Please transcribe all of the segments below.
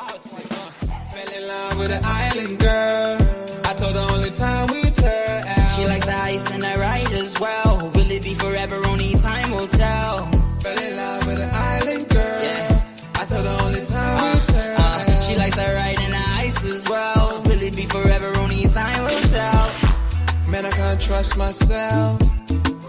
Fell in love with an island girl. I told her only time we tell. She likes the ice and the ride as well. Will it be forever? Only time will tell. Fell in love with an island girl. Yeah. I told her only time we tell. She likes the ride and the ice as well. Will it be forever? Only time will tell. Man, I can't trust myself.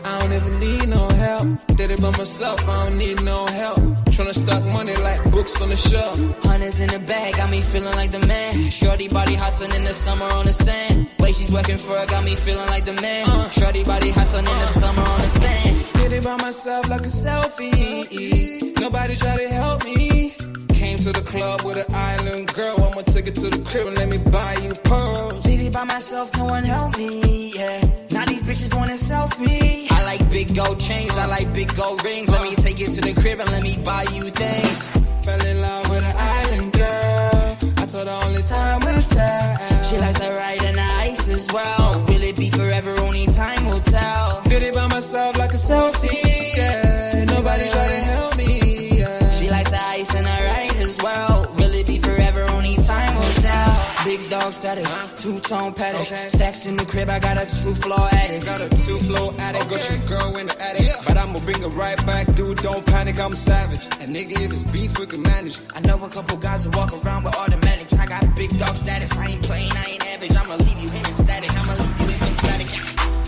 I don't even need no help. Did it by myself, I don't need no help. Tryna stack money like books on the shelf. Hundreds in the bag, got me feeling like the man. Shorty body hot sun in the summer on the sand. Way she's working for it, got me feeling like the man. Shorty body hot sun in the summer on the sand. Did it by myself like a selfie. Nobody try to help me. Came to the club with an island girl. I'ma take it to the crib and let me buy you pearls. Did it by myself, no one help me, yeah. Now these bitches wanna selfie. I like big gold chains, I like big gold rings. Let me take it to the crib and let me buy you things. Fell in love with an island girl. I told her only time will tell. She likes the ride and the ice as well. Will it be forever? Only time will tell. Did it by myself like a selfie, yeah. Nobody try to help me, yeah. She likes the ice and the ride as well. Will it be forever? Only time will tell. Big dog status, two-tone paddock. Stacks in the crib, I got a two-floor attic. Got a two-floor attic, got your girl in the attic. But I'ma bring her right back, dude, don't panic, I'm savage. And nigga, if it's beef, we can manage. I know a couple guys that walk around with automatics. I got big dog status, I ain't playing, I ain't average. I'ma leave you hitting static, I'ma leave you hitting static.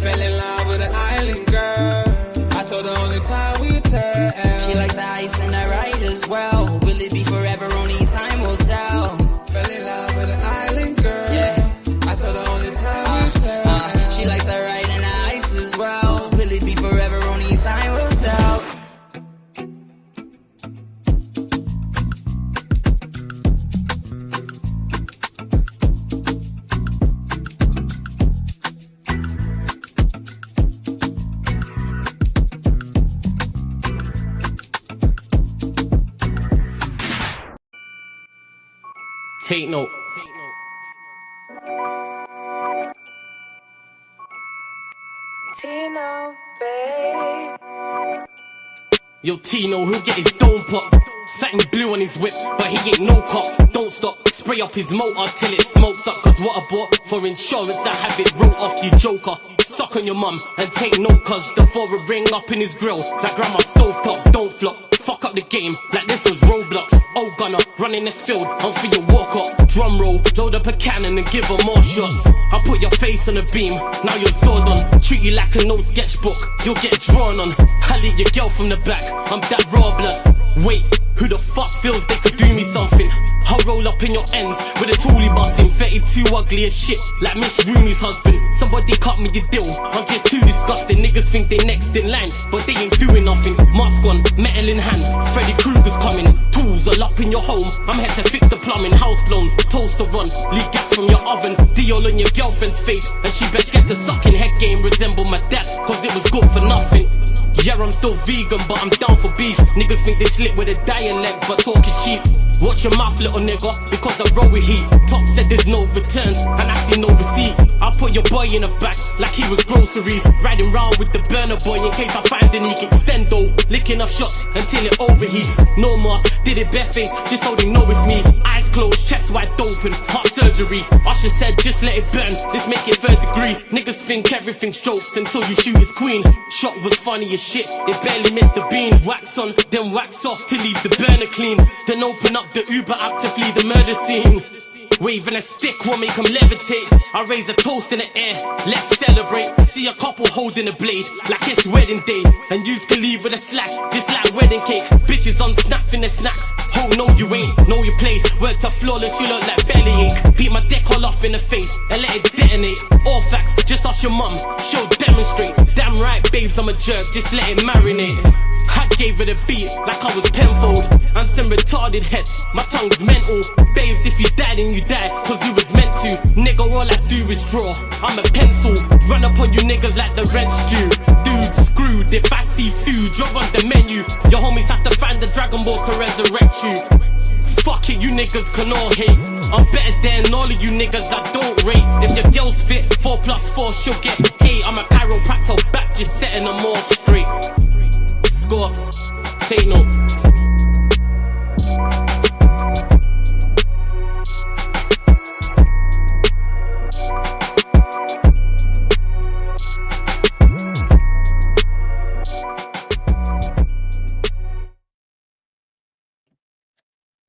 Fell in love with an island girl. I told her only time we tell. She likes the ice and the ride as well. Will it be forever? Only time will tell. Fell in love with an island girl. Yeah. I told her only time we tell. She likes the ride and the ice as well. Will it be forever? Only time will tell. Take note. Tino, babe. Yo, Tino, he'll get his dome pop. Satin blue on his whip, but he ain't no cop. Don't stop, spray up his motor till it smokes up. Cause what I bought for insurance, I have it wrote off, you joker. Suck on your mum and take note, cause the foreign ring up in his grill. Like grandma stovetop, don't flop. Fuck up the game, like this was Roblox. Oh gunner, running this field, I'm for your walk up. Drum roll, load up a cannon and give her more shots. I put your face on a beam, now you're Zordon. Treat you like an old sketchbook, you'll get drawn on. I lead your girl from the back, I'm that raw blood. Wait, who the fuck feels they could do me something? I'll roll up in your ends with a toolie busting. 32 ugly as shit, like Miss Rooney's husband. Somebody cut me a deal, I'm just too disgusting. Niggas think they next in line, but they ain't doing nothing. Mask on, metal in hand, Freddy Krueger's coming. Tools all up in your home, I'm here to fix the plumbing. House blown, toaster run, leak gas from your oven. Diol on your girlfriend's face, and she best get to sucking. Head game resemble my dad, cause it was good for nothing. Yeah, I'm still vegan, but I'm down for beef. Niggas think they slick with a dialect, but talk is cheap. Watch your mouth, little nigga, because I roll with heat. Top said there's no returns, and I see no receipt. I put your boy in the back, like he was groceries. Riding round with the burner boy in case I find a leak. Extendo, licking off shots until it overheats. No mask, did it barefaced, just so they know it's me. Eyes closed, chest wide open, heart surgery. Usher said just let it burn, let's make it third degree. Niggas think everything's jokes until you shoot his queen. Shot was funny as shit, it barely missed the beam. Wax on, then wax off to leave the burner clean. Then open up the Uber app to flee the murder scene. Waving a stick will make them levitate. I raise a toast in the air, let's celebrate. See a couple holding a blade, like it's wedding day. And yous can leave with a slash, just like wedding cake. Bitches on snap in the snacks. Oh no you ain't, know your place. Worked up flawless, you look like bellyache. Beat my dick all off in the face, and let it detonate. All facts, just ask your mum, she'll demonstrate. Damn right babes, I'm a jerk, just let it marinate. I gave it a beat like I was Penfold. I'm some retarded head, my tongue's mental. Babes, if you died and you died, cause you was meant to. Nigga, all I do is draw, I'm a pencil. Run up on you niggas like the rent's due. Dude, screwed, if I see food, you're on the menu. Your homies have to find the Dragon Balls to resurrect you. Fuck it, you niggas can all hate. I'm better than all of you niggas I don't rate. If your girl's fit, 4+4, she'll get 8. I'm a chiropractor back, just setting them all straight. Scorps, take note.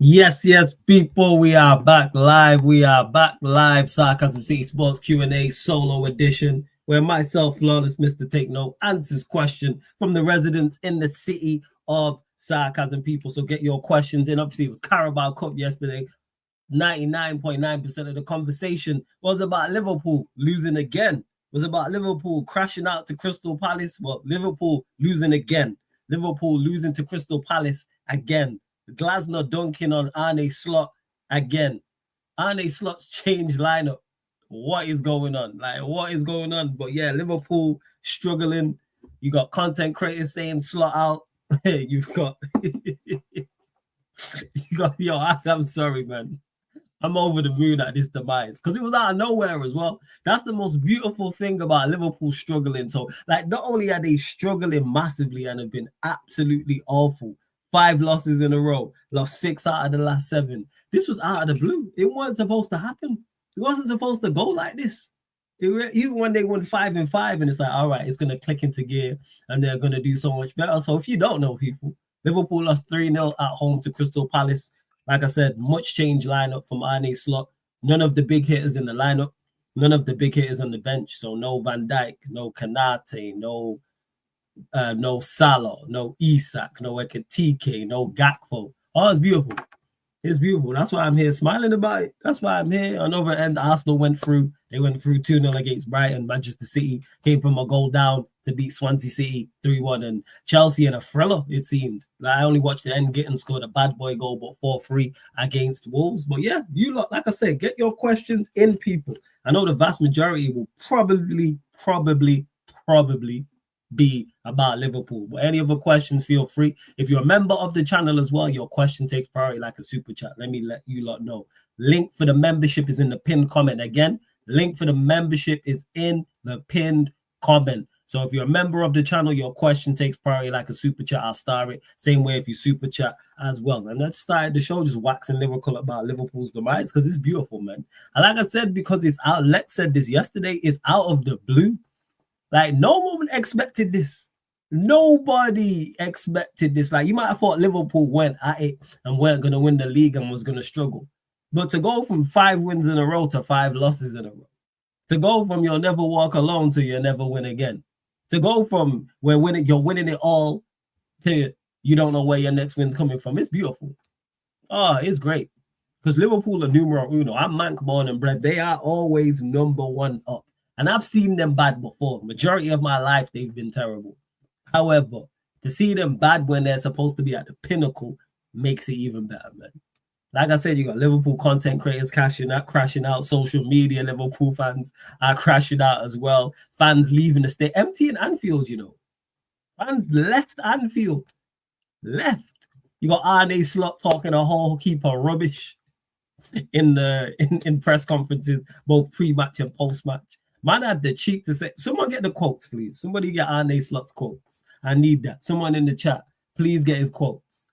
Yes, people, we are back live. Sarcasm City Sports Q&A solo edition, where myself, Flawless Mr. Take Note, answers question from the residents in the city of Sarcasm, people. So get your questions in. Obviously, it was Carabao Cup yesterday. 99.9% of the conversation was about Liverpool losing again. Was about Liverpool crashing out to Crystal Palace. Well, Liverpool losing again. Liverpool losing to Crystal Palace again. Glasner dunking on Arne Slot again. Arne Slot's changed lineup. What is going on? What is going on? But yeah, Liverpool struggling. You got content creators saying Slot out. You've got I'm sorry, man. I'm over the moon at this demise because it was out of nowhere as well. That's the most beautiful thing about Liverpool struggling. So, not only are they struggling massively and have been absolutely awful, 5 losses in a row, lost 6 out of the last 7. This was out of the blue. It wasn't supposed to happen. It wasn't supposed to go like this. Even when they won 5 and 5, and it's like, all right, it's going to click into gear and they're going to do so much better. So if you don't know, people, Liverpool lost 3-0 at home to Crystal Palace. Like I said, much change lineup from Arne Slot. None of the big hitters in the lineup. None of the big hitters on the bench. So no Van Dijk, no Kanate, no Salah, no Isak, no Ekatike, no Gakpo. Oh, it's beautiful. It's beautiful. That's why I'm here smiling about it. That's why I'm here. On the other end, Arsenal went through. They went through 2-0 against Brighton. Manchester City came from a goal down to beat Swansea City 3-1. And Chelsea in a thriller, it seemed. I only watched the end. Gitten scored a bad boy goal, but 4-3 against Wolves. But yeah, you lot, like I said, get your questions in, people. I know the vast majority will probably be about Liverpool. But any other questions, feel free. If you're a member of the channel as well, your question takes priority like a super chat. Let me let you lot know. Link for the membership is in the pinned comment. Again, link for the membership is in the pinned comment. So if you're a member of the channel, your question takes priority like a super chat. I'll star it. Same way if you super chat as well. And let's start the show just waxing lyrical about Liverpool's demise because it's beautiful, man. And like I said, because it's out, Lex said this yesterday, it's out of the blue. No one expected this. Nobody expected this. You might have thought Liverpool went at it and weren't going to win the league and was going to struggle. But to go from 5 wins in a row to 5 losses in a row, to go from you'll never walk alone to you'll never win again, to go from you're winning it all to you don't know where your next win's coming from, it's beautiful. Oh, it's great. Because Liverpool are numero uno. I'm Manc born and bred. They are always number 1 up. And I've seen them bad before. Majority of my life, they've been terrible. However, to see them bad when they're supposed to be at the pinnacle makes it even better, man. Like I said, you got Liverpool content creators crashing out. Social media, Liverpool fans are crashing out as well. Fans leaving the state. Emptying Anfield, you know. Fans left Anfield. Left. You got Arne Slot talking a whole heap of rubbish in press conferences, both pre-match and post-match. Man had the cheek to say, someone get the quotes, please. Somebody get Arne Slot's quotes. I need that. Someone in the chat, please get his quotes.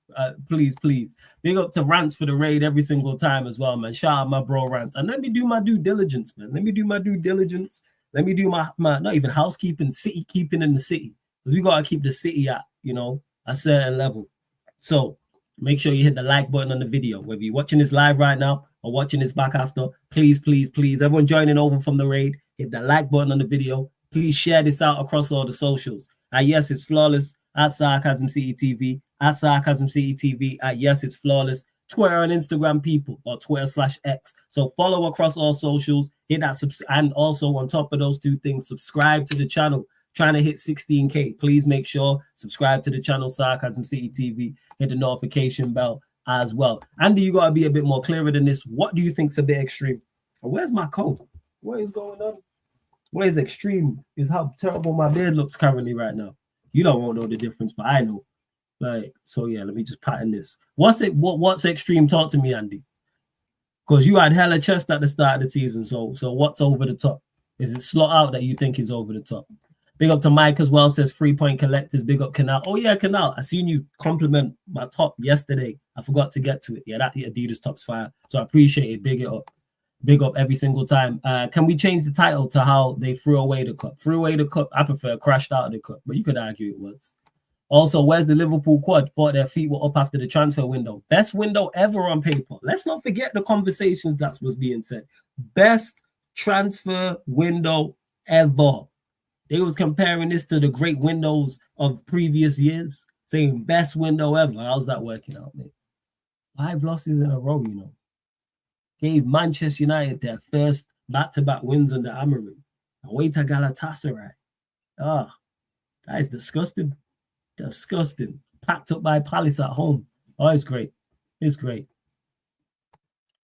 Please. Big up to Rants for the raid every single time as well, man. Shout out my bro Rants. And let me do my due diligence, man. Let me do my due diligence. Let me do my not even housekeeping, city keeping in the city. Because we got to keep the city at, a certain level. So make sure you hit the like button on the video. Whether you're watching this live right now or watching this back after, please. Everyone joining over from the raid, hit the like button on the video. Please share this out across all the socials. Yes, it's Flawless at Sarcasm City TV, at Sarcasm City TV, Yes, it's Flawless, Twitter and Instagram, people, or Twitter/X. So follow across all socials, hit that and also on top of those 2 things, subscribe to the channel. Trying to hit 16K. Please make sure subscribe to the channel, Sarcasm City TV. Hit the notification bell as well. Andy, you got to be a bit more clearer than this. What do you think's a bit extreme? Where's my coat? What is going on? What is extreme is how terrible my beard looks currently right now. You don't won't know the difference, but I know. So yeah, let me just pattern this. What's extreme? Talk to me, Andy. Because you had hella chest at the start of the season. So what's over the top? Is it Slot out that you think is over the top? Big up to Mike as well, says 3-point collectors. Big up Canal. Oh yeah, Canal. I seen you compliment my top yesterday. I forgot to get to it. Yeah, that Adidas top's fire. So I appreciate it. Big it up. Big up every single time. Can we change the title to how they threw away the cup? Threw away the cup. I prefer crashed out of the cup, but you could argue it was. Also, where's the Liverpool quad? Thought their feet were up after the transfer window. Best window ever on paper. Let's not forget the conversations that was being said. Best transfer window ever. They was comparing this to the great windows of previous years, saying best window ever. How's that working out, mate? 5 losses in a row, you know. Gave Manchester United their first back-to-back wins under Amorim. Away to Galatasaray. Ah, that is disgusting. Disgusting. Packed up by Palace at home. Oh, it's great. It's great.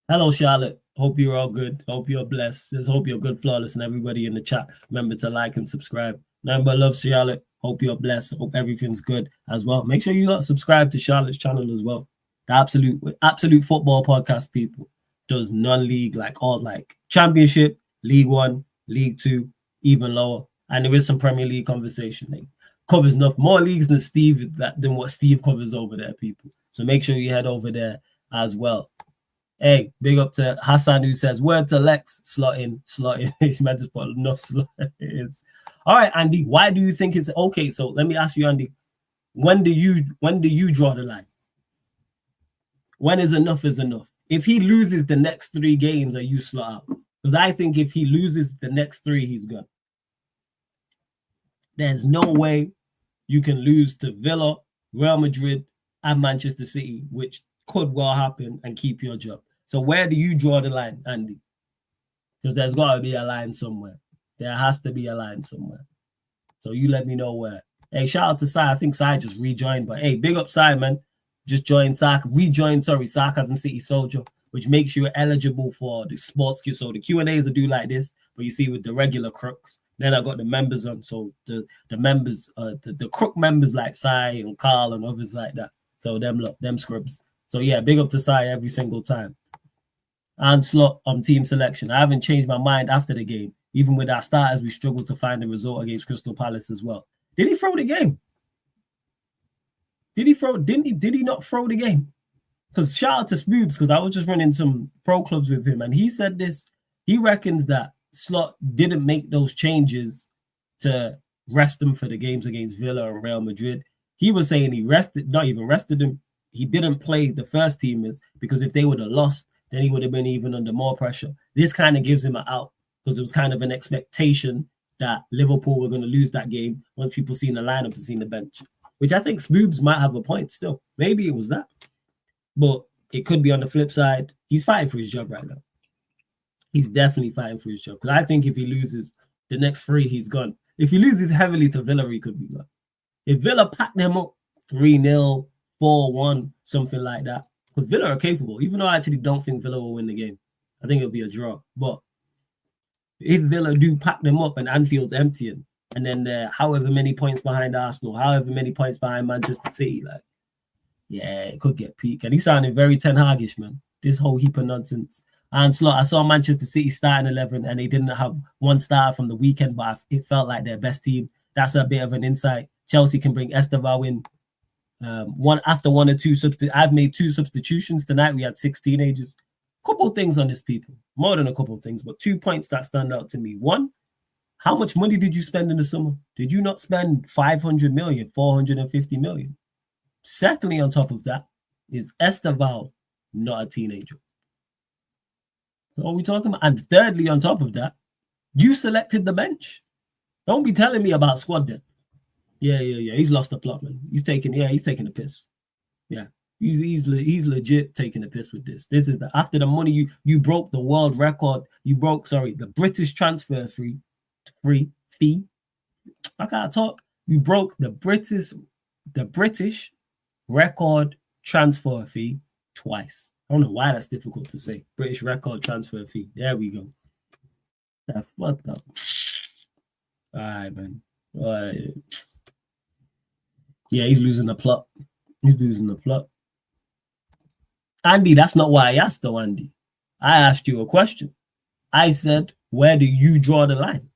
Hello, Charlotte. Hope you're all good. Hope you're blessed. Just hope you're good, flawless, and everybody in the chat. Remember to like and subscribe. Nothing but love, Charlotte. Hope you're blessed. Hope everything's good as well. Make sure you subscribe to Charlotte's channel as well. The absolute football podcast, people. Does non-league, like all like Championship, League One, League Two, even lower. And there is some Premier League conversation. Like, covers enough more leagues than what Steve covers over there, people. So make sure you head over there as well. Hey, big up to Hassan who says, word to Lex, slot in. He might just put enough slot in. All right, Andy, why do you think it's okay? So let me ask you, Andy, when do you draw the line? When is enough is enough? If he loses the next 3 games, are you slot out? Because I think if he loses the next 3, he's gone. There's no way you can lose to Villa, Real Madrid, and Manchester City, which could well happen, and keep your job. So where do you draw the line, Andy? Because there's got to be a line somewhere. There has to be a line somewhere. So you let me know where. Hey, shout out to Sai. I think Sai just rejoined, but hey, big up Sai, man. Just joined Sarcasm City Soldier, which makes you eligible for the sports Q. So the Q&As will do like this, but you see with the regular crooks. Then I got the members on. So the members, the crook members like Sai and Carl and others like that. So them scrubs. So yeah, big up to Sai every single time. And slot on team selection. I haven't changed my mind after the game. Even with our starters, we struggled to find a result against Crystal Palace as well. Did he throw the game? Did he not throw the game? Because shout out to Spoobs, because I was just running some pro clubs with him, and he said this. He reckons that Slot didn't make those changes to rest him for the games against Villa and Real Madrid. He was saying he not even rested him. He didn't play the first teamers because if they would have lost, then he would have been even under more pressure. This kind of gives him an out because it was kind of an expectation that Liverpool were going to lose that game once people seen the lineup and seen the bench, which I think Spoobs might have a point still. Maybe it was that. But it could be on the flip side. He's fighting for his job right now. He's definitely fighting for his job. Because I think if he loses the next 3, he's gone. If he loses heavily to Villa, he could be gone. If Villa pack them up 3-0, 4-1, something like that. Because Villa are capable. Even though I actually don't think Villa will win the game. I think it'll be a draw. But if Villa do pack them up and Anfield's emptying, and then they're however many points behind Arsenal, however many points behind Manchester City, like, yeah, it could get peak. And he sounded very Ten Hagish, man. This whole heap of nonsense. And Slot, I saw Manchester City starting 11 and they didn't have one starter from the weekend, but it felt like their best team. That's a bit of an insight. Chelsea can bring Esteval in. One or two I've made 2 substitutions tonight. We had 6 teenagers. Couple things on this, people. More than a couple things, but 2 points that stand out to me. One, how much money did you spend in the summer? Did you not spend 500 million, 450 million? Secondly, on top of that, is Esteval not a teenager? So what are we talking about? And thirdly, on top of that, you selected the bench. Don't be telling me about squad depth. Yeah. He's lost the plot, man. He's taking the piss. Yeah. He's legit taking the piss with this. This is after the money you broke the world record. You broke, the British transfer fee. I can't talk. You broke the British record transfer fee twice. I don't know why that's difficult to say. British record transfer fee. There we go. That fucked up. All right, man. All right. Yeah, he's losing the plot. Andy, that's not why I asked though, Andy. I asked you a question. I said, where do you draw the line?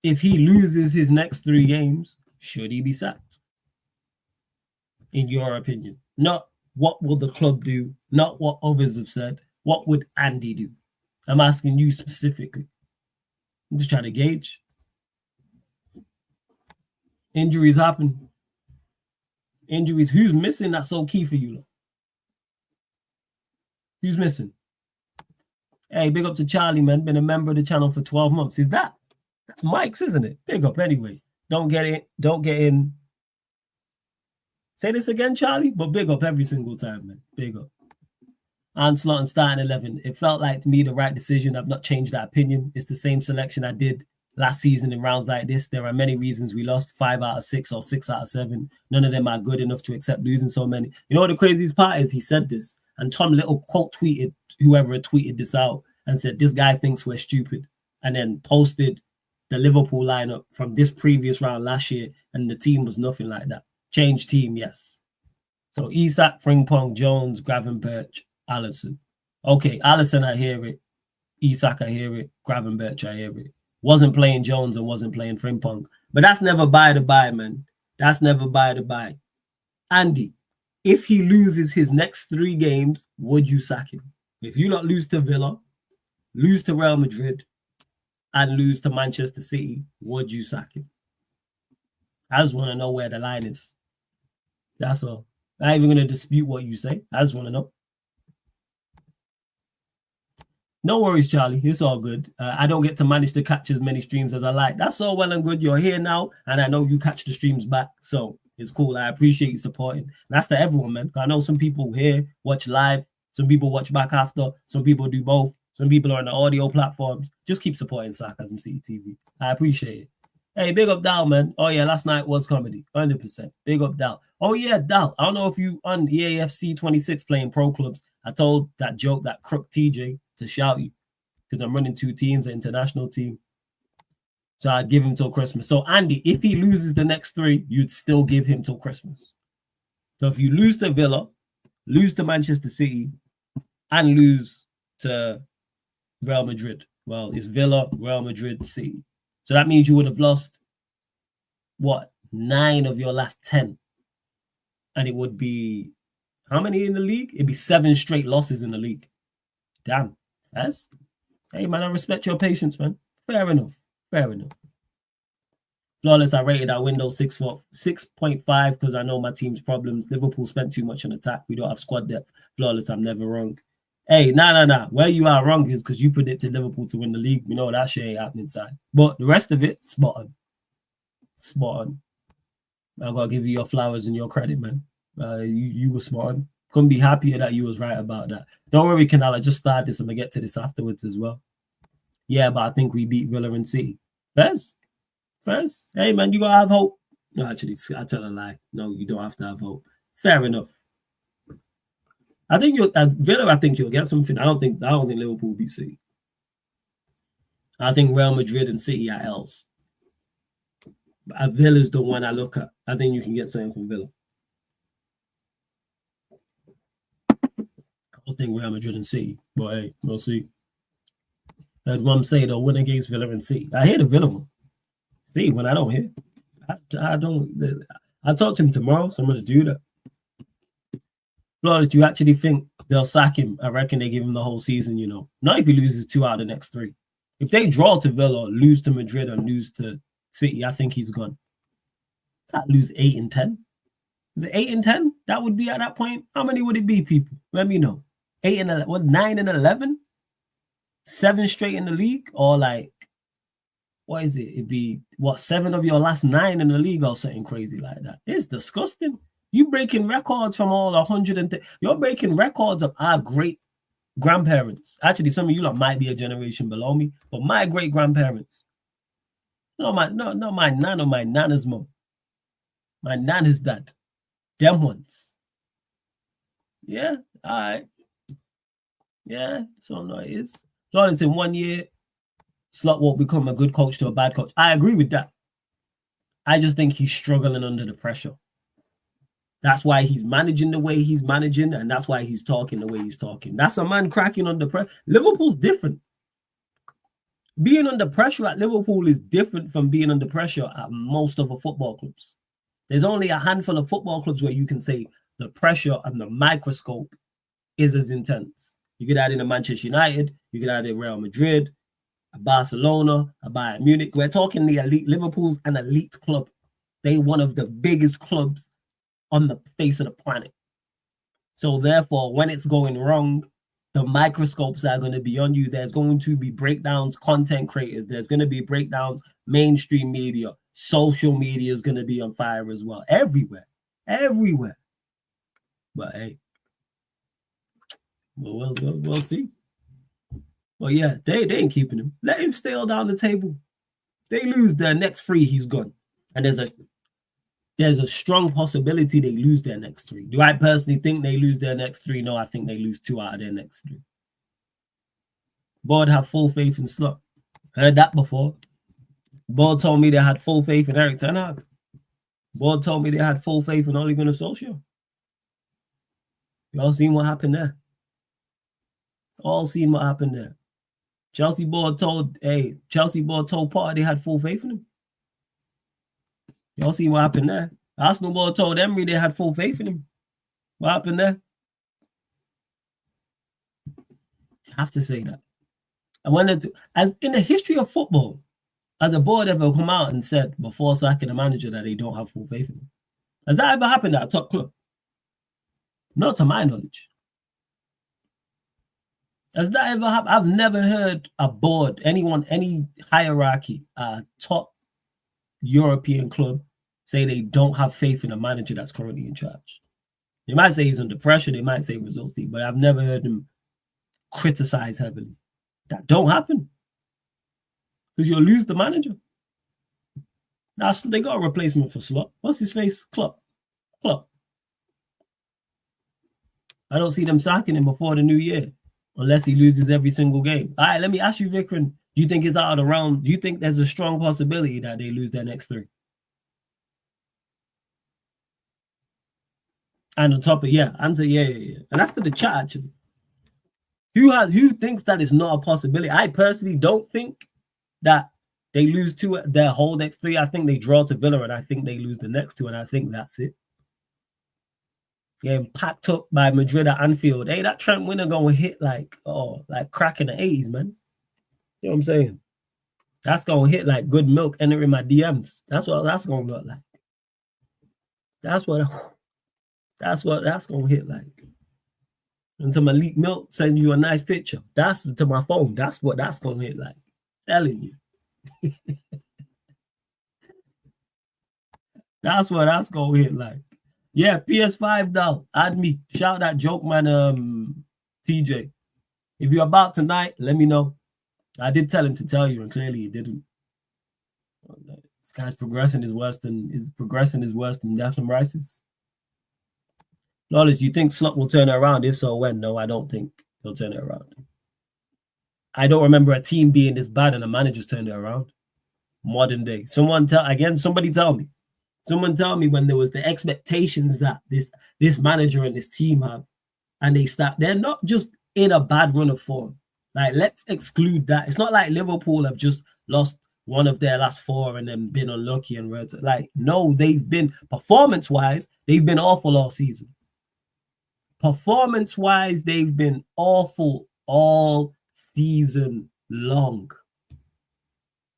If he loses his next 3 games, should he be sacked? In your opinion. Not what will the club do, not what others have said. What would Andy do? I'm asking you specifically. I'm just trying to gauge. Injuries happen. Injuries. Who's missing that's so key for you? Look? Who's missing? Hey, big up to Charlie, man. Been a member of the channel for 12 months. Is that? That's Mike's, isn't it? Big up anyway. Don't get in. Say this again, Charlie, but big up every single time, man. Big up. Ancelot and starting 11. It felt like to me the right decision. I've not changed that opinion. It's the same selection I did last season in rounds like this. There are many reasons we lost, 5 out of 6 or 6 out of 7. None of them are good enough to accept losing so many. You know what the craziest part is? He said this, and Tom Little quote tweeted whoever had tweeted this out and said, this guy thinks we're stupid, and then posted the Liverpool lineup from this previous round last year, and the team was nothing like that. Change team, yes. So Isak, Frimpong, Jones, Gravenberch, Allison. Okay, Allison, I hear it. Isak, I hear it. Gravenberch, I hear it. Wasn't playing Jones and wasn't playing Frimpong. But that's never by the by, man. That's never by the by. Andy, if he loses his next 3 games, would you sack him? If you not lose to Villa, lose to Real Madrid, and lose to Manchester City, would you sack him? I just want to know where the line is. That's all. I'm not even going to dispute what you say. I just want to know. No worries, Charlie. It's all good. I don't get to manage to catch as many streams as I like. That's all well and good. You're here now, and I know you catch the streams back. So it's cool. I appreciate you supporting. And that's to everyone, man. I know some people here watch live. Some people watch back after. Some people do both. Some people are on the audio platforms. Just keep supporting Sarcasm City TV. I appreciate it. Hey, big up Dal, man. Oh, yeah, last night was comedy. 100%. Big up Dal. Oh, yeah, Dal. I don't know if you on EAFC 26 playing pro clubs. I told that joke, that crook TJ, to shout you because I'm running 2 teams, an international team. So I'd give him till Christmas. So, Andy, if he loses the next 3, you'd still give him till Christmas. So if you lose to Villa, lose to Manchester City, and lose to Real Madrid, well, it's Villa, Real Madrid, City. So that means you would have lost, what, 9 of your last 10. And it would be, how many in the league? It'd be 7 straight losses in the league. Damn. Yes? Hey, man, I respect your patience, man. Fair enough. Fair enough. Flawless, I rated our window 6.5 because I know my team's problems. Liverpool spent too much on attack. We don't have squad depth. Flawless, I'm never wrong. Hey, nah. Where you are wrong is because you predicted Liverpool to win the league. We know that shit ain't happening inside. But the rest of it, spot on. Spot on. I got to give you your flowers and your credit, man. You were spot on. Couldn't be happier that you was right about that. Don't worry, Canal. I just started this. I'm going to get to this afterwards as well. Yeah, but I think we beat Villa and City. Fez? Hey, man, you got to have hope. No, actually, I tell a lie. No, you don't have to have hope. Fair enough. I think you'll Villa. I think you'll get something. I don't think Liverpool will beat City. I think Real Madrid and City are L's. But Villa's the one I look at. I think you can get something from Villa. I don't think Real Madrid and City, but hey, we'll see. I had one say they'll win against Villa and City. I hear the Villa one. See, when I don't hear, I don't. I'll talk to him tomorrow, so I'm going to do that. Flawless, do you actually think they'll sack him? I reckon they give him the whole season, you know. Not if he loses 2 out of the next 3. If they draw to Villa, lose to Madrid, and lose to City, I think he's gone. Can't lose 8 and 10. Is it 8 and 10? That would be at that point. How many would it be, people? Let me know. 8 and 11, what, 9 and 11? 7 straight in the league? Or like, what is it? It'd be, what, 7 of your last 9 in the league or something crazy like that. It's disgusting. You breaking records from all 110. You're breaking records of our great grandparents. Actually, some of you lot might be a generation below me, but my great grandparents. No, my nan or my nana's mom. My nana's dad. Them ones. Yeah, all right. Yeah, so no, it is. Lawrence, in 1 year, Slot will become a good coach to a bad coach. I agree with that. I just think he's struggling under the pressure. That's why he's managing the way he's managing, and that's why he's talking the way he's talking. That's a man cracking under pressure. Liverpool's different. Being under pressure at Liverpool is different from being under pressure at most other football clubs. There's only a handful of football clubs where you can say the pressure and the microscope is as intense. You get that in a Manchester United, you get that in Real Madrid, a Barcelona, a Bayern Munich. We're talking the elite. Liverpool's an elite club. They're one of the biggest clubs on the face of the planet. So therefore, when it's going wrong, the microscopes are going to be on you. There's going to be breakdowns, content creators. There's going to be breakdowns, mainstream media. Social media is going to be on fire as well. Everywhere. But hey, we'll see. Well, yeah, they ain't keeping him. Let him stay all down the table. They lose their next 3, he's gone. And there's a strong possibility they lose their next 3. Do I personally think they lose their next 3? No, I think they lose 2 out of their next 3. Board have full faith in Slot. Heard that before. Board told me they had full faith in Eric Ten Hag. Board told me they had full faith in Ole Gunnar Solskjaer. Y'all seen what happened there? All seen what happened there. Chelsea board told Potter they had full faith in him. Y'all see what happened there? Arsenal board told Emery they had full faith in him. What happened there? You have to say that. As in the history of football, has a board ever come out and said before sacking a manager that they don't have full faith in him? Has that ever happened at a top club? Not to my knowledge. Has that ever happened? I've never heard a board, anyone, any hierarchy, top European club say they don't have faith in a manager that's currently in charge. They might say he's under pressure, they might say results team, but I've never heard them criticize heavily. That don't happen. Because you'll lose the manager. Now they got a replacement for Slot. What's his face? Klopp. I don't see them sacking him before the new year, unless he loses every single game. All right, let me ask you, Vikram, do you think it's out of the round? Do you think there's a strong possibility that they lose their next 3? And on top of answer yeah. And that's to the chat actually. Who thinks that is not a possibility? I personally don't think that they lose their whole next 3. I think they draw to Villa, and I think they lose the next 2, and I think that's it. Getting packed up by Madrid at Anfield. Hey, that Trent winner gonna hit like crack in the 80s, man. You know what I'm saying? That's gonna hit like good milk entering my DMs. That's what that's gonna look like. That's what that's gonna hit like. And some elite milk send you a nice picture. That's to my phone. That's what that's gonna hit like. Telling you. That's what that's gonna hit like. Yeah, PS5 though. Add me. Shout that joke man, TJ. If you're about tonight, let me know. I did tell him to tell you, and clearly he didn't. This guy's progression is worse than Declan Rice's. Flawless, do you think Slot will turn it around? If so, when? No, I don't think he'll turn it around. I don't remember a team being this bad and a manager's turned it around. Modern day. Somebody tell me. Someone tell me when there was the expectations that this manager and this team have, and they're not just in a bad run of form. Like, let's exclude that. It's not like Liverpool have just lost one of their last 4 and then been unlucky and like, no, they've been performance-wise, they've been awful all season. Performance-wise, they've been awful all season long.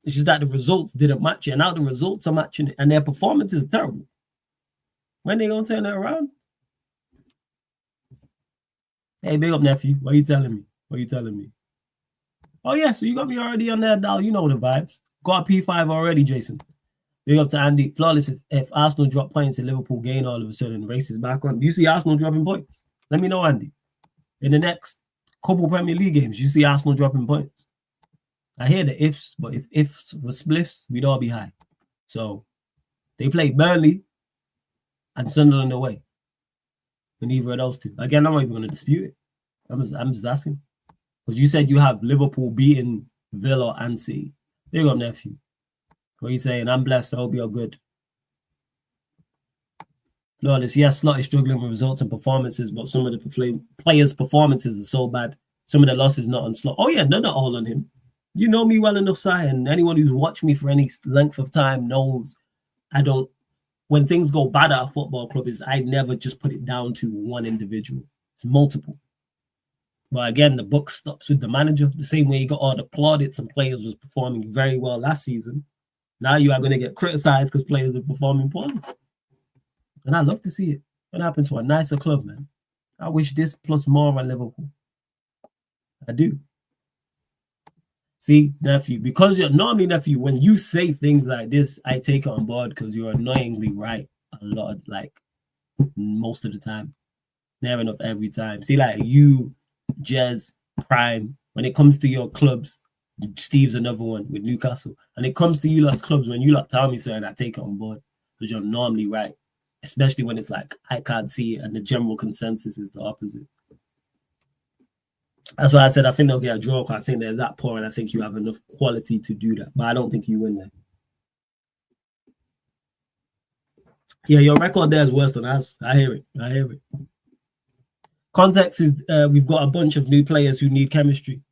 It's just that the results didn't match it. And now the results are matching it. And their performance is terrible. When they going to turn it around? Hey, big up, nephew. What are you telling me? Oh, yeah. So you got me already on there, Dal. You know the vibes. Got a P5 already, Jason. Big up to Andy. Flawless, if Arsenal drop points and Liverpool gain all of a sudden, race is back on. Do you see Arsenal dropping points? Let me know, Andy. In the next couple Premier League games, you see Arsenal dropping points. I hear the ifs, but if ifs were spliffs, we'd all be high. So they play Burnley and Sunderland away. And either of those 2. Again, I'm not even going to dispute it. I'm just asking. Because you said you have Liverpool beating Villa and City. Big up, nephew. What are you saying? I'm blessed. I hope you're good. Flawless. Yes, Slot is struggling with results and performances, but some of the players' performances are so bad. Some of the losses not on Slot. Oh, yeah, they're not all on him. You know me well enough, Si, and anyone who's watched me for any length of time knows when things go bad at a football club, I never just put it down to one individual. It's multiple. But again, the buck stops with the manager. The same way you got all the plaudits and players was performing very well last season. Now you are going to get criticized because players are performing poorly. And I love to see it. What happened to a nicer club, man? I wish this plus more on Liverpool. I do. See, nephew, because you're normally, nephew, when you say things like this, I take it on board because you're annoyingly right a lot, like most of the time. Never enough every time. See, like you, Jez, Prime, when it comes to your clubs, Steve's another one with Newcastle. And it comes to you lot's clubs, when you lot tell me something, I take it on board because you're normally right. Especially when it's like, I can't see it and the general consensus is the opposite. That's why I said I think they'll get a draw because I think they're that poor and I think you have enough quality to do that. But I don't think you win there. Yeah, your record there is worse than us. I hear it. I hear it. Context is we've got a bunch of new players who need chemistry.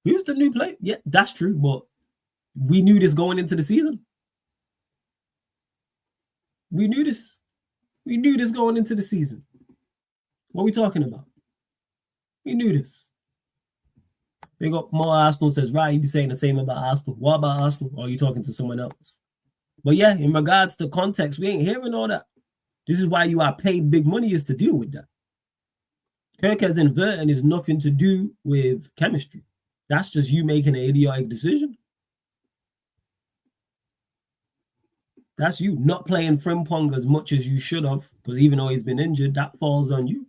Who's the new player? Yeah, that's true. But we knew this going into the season. We knew this. We knew this going into the season. What are we talking about? We knew this. They got more Arsenal says, right, you be saying the same about Arsenal. What about Arsenal? Or are you talking to someone else? But yeah, in regards to context, we ain't hearing all that. This is why you are paid big money is to deal with that. Kirk's inverting is nothing to do with chemistry. That's just you making an idiotic decision. That's you not playing Frimpong as much as you should have, because even though he's been injured, that falls on you.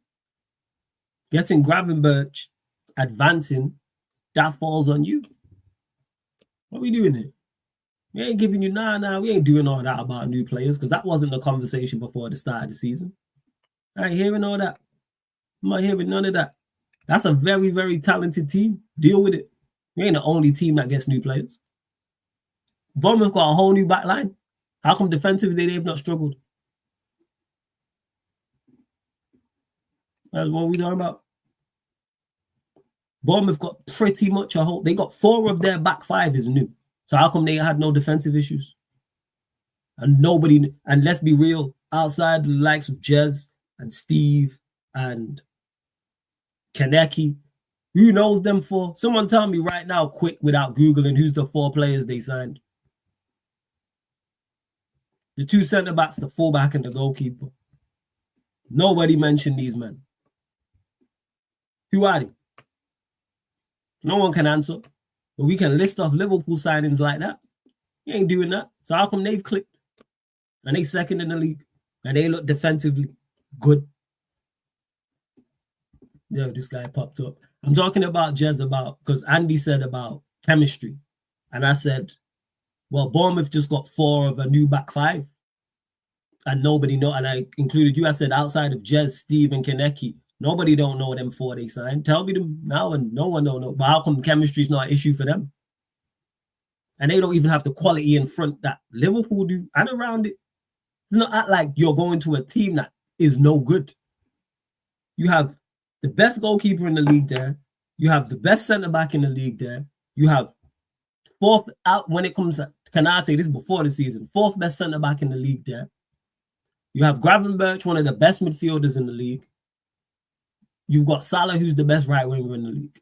Getting Gravenberch, advancing, that falls on you. What are we doing here? We ain't giving you, we ain't doing all that about new players, because that wasn't the conversation before the start of the season. I ain't hearing all that. I'm not hearing none of that. That's a very, very talented team. Deal with it. We ain't the only team that gets new players. Bournemouth got a whole new back line. How come defensively they've not struggled? That's what we talking about. Bournemouth got pretty much a whole. They got 4 of their back 5 is new. So how come they had no defensive issues? And nobody, and let's be real, outside the likes of Jez and Steve and Kaneki, who knows them 4? Someone tell me right now, quick, without Googling, who's the 4 players they signed? The 2 centre-backs, the fullback, and the goalkeeper. Nobody mentioned these men. Who are they? No one can answer. But we can list off Liverpool signings like that. You ain't doing that. So how come they've clicked? And they second in the league. And they look defensively good. Yo, this guy popped up. I'm talking about Jez because Andy said about chemistry. And I said, well, Bournemouth just got 4 of a new back 5. And nobody know. And I included you. I said outside of Jez, Steve, and Kaneki, nobody don't know them 4 they signed. Tell me them now and no one don't know. But how come chemistry is not an issue for them? And they don't even have the quality in front that Liverpool do and around it. It's not act like you're going to a team that is no good. You have the best goalkeeper in the league there. You have the best centre-back in the league there. You have 4th out when it comes to Kanate, this is before the season, 4th best centre-back in the league there. You have Gravenberch, one of the best midfielders in the league. You've got Salah, who's the best right winger in the league.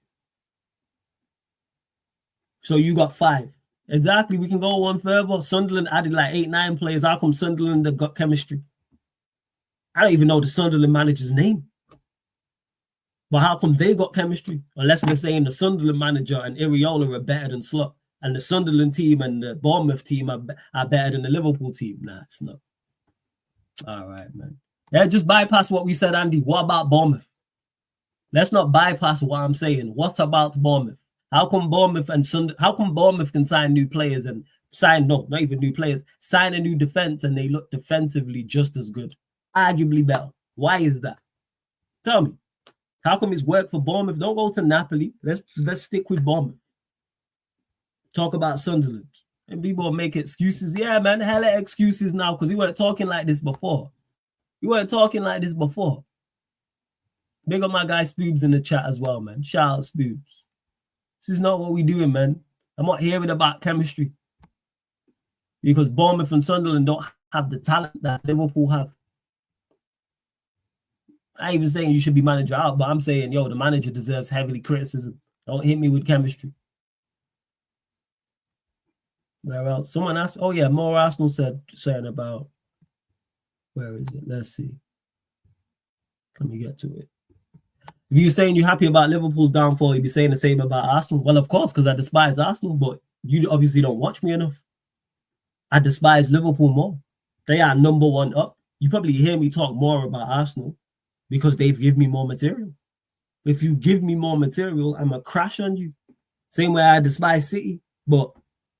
So you got 5. Exactly. We can go one further. Sunderland added like 8, 9 players. How come Sunderland have got chemistry? I don't even know the Sunderland manager's name. But how come they got chemistry? Unless we're saying the Sunderland manager and Iriola are better than Slot. And the Sunderland team and the Bournemouth team are better than the Liverpool team. Nah, it's not. All right, man. Yeah, just bypass what we said, Andy. What about Bournemouth? Let's not bypass what I'm saying. What about Bournemouth? How come Bournemouth can sign new players and not even new players, sign a new defense and they look defensively just as good, arguably better? Why is that? Tell me. How come it's worked for Bournemouth? Don't go to Napoli. Let's stick with Bournemouth. Talk about Sunderland. And people make excuses. Yeah, man, hella excuses now because we weren't talking like this before. Big up my guy Spoobs in the chat as well, man. Shout out Spoobs. This is not what we're doing, man. I'm not hearing about chemistry. Because Bournemouth and Sunderland don't have the talent that Liverpool have. I ain't even saying you should be manager out, but I'm saying, the manager deserves heavily criticism. Don't hit me with chemistry. Where else? Someone asked, more Arsenal saying about Where is it? Let's see. Let me get to it. If you're saying you're happy about Liverpool's downfall, you'd be saying the same about Arsenal. Well, of course, because I despise Arsenal, but you obviously don't watch me enough. I despise Liverpool more. They are number one up. You probably hear me talk more about Arsenal because they've given me more material. If you give me more material, I'm going to crash on you. Same way I despise City, but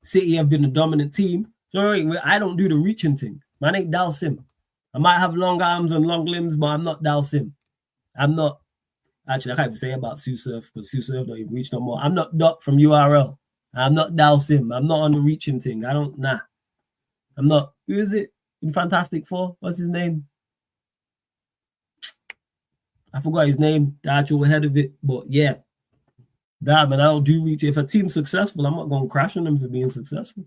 City have been the dominant team. So I don't do the reaching thing. Man ain't Dal Sim. I might have long arms and long limbs, but I'm not Dal Sim. I'm not. Actually, I can't even say about Susurf because Susurf don't even reach no more. I'm not Doc from URL. I'm not Dal Sim. I'm not on the reaching thing. I'm not. Who is it in Fantastic Four? What's his name? I forgot his name, the actual head of it. But yeah, man, I don't do reach. If a team's successful, I'm not going to crash on them for being successful.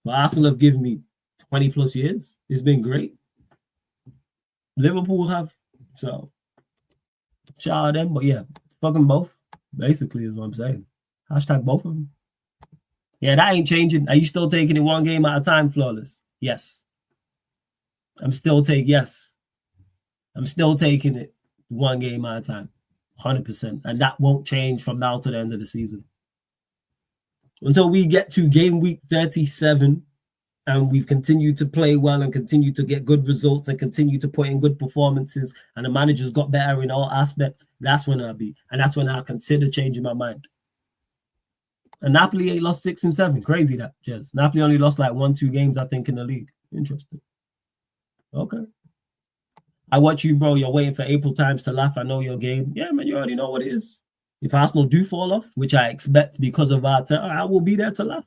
But Arsenal have given me 20 plus years. It's been great. Liverpool have. So, shout out them. But yeah, fucking both, basically, is what I'm saying. Hashtag both of them. Yeah, that ain't changing. Are you still taking it one game at a time, Flawless? Yes. I'm still taking it one game at a time. 100%. And that won't change from now to the end of the season. Until we get to game week 37 and we've continued to play well and continue to get good results and continue to put in good performances and the manager's got better in all aspects, that's when I'll be. And that's when I'll consider changing my mind. And Napoli ain't lost 6 and 7. Crazy that, Jez. Napoli only lost like 1-2 games, I think, in the league. Interesting. Okay. I watch you, bro. You're waiting for April times to laugh. I know your game. Yeah, man, you already know what it is. If Arsenal do fall off, which I expect because of our I will be there to laugh.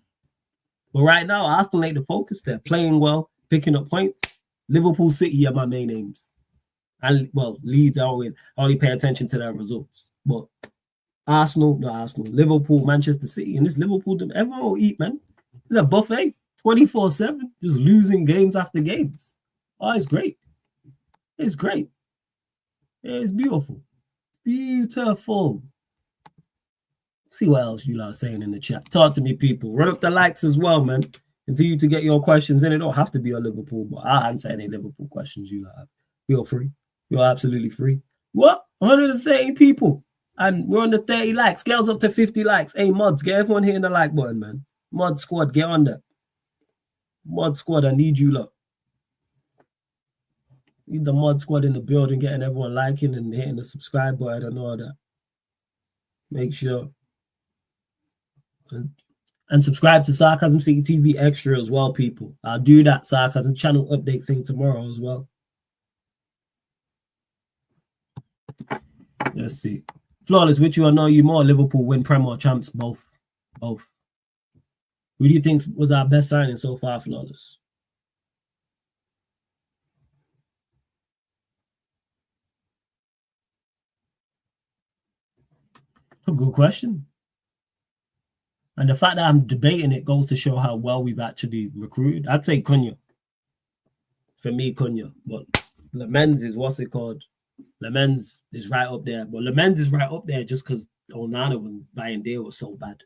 But right now, Arsenal ain't the focus. They're playing well, picking up points. Liverpool, City are my main aims. And, well, Leeds, I only pay attention to their results. But Liverpool, Manchester City, and this Liverpool, everyone will eat, man. It's a buffet, 24/7, just losing games after games. Oh, it's great. It's great. It's beautiful. Beautiful. See what else you lot are saying in the chat. Talk to me, people. Run up the likes as well, man. Continue to get your questions in. It don't have to be a Liverpool, but I'll answer any Liverpool questions you lot have. Feel free. You're absolutely free. What? 130 people. And we're on the 30 likes. Get us up to 50 likes. Hey, mods, get everyone hitting the like button, man. Mod squad, get on that. Mod squad, I need you lot. Need the mod squad in the building, getting everyone liking and hitting the subscribe button and all that. Make sure. And subscribe to Sarcasm City TV Extra as well, people. I'll do that Sarcasm channel update thing tomorrow as well. Let's see. Flawless, which you know you more? Liverpool win Prem or champs? Both. Who do you think was our best signing so far, Flawless? A good question. And the fact that I'm debating it goes to show how well we've actually recruited. I'd say Cunha. For me, Cunha. But Lemens is what's it called? Lemens is right up there. But Lemens is right up there just because Onana and Bayern Day was so bad.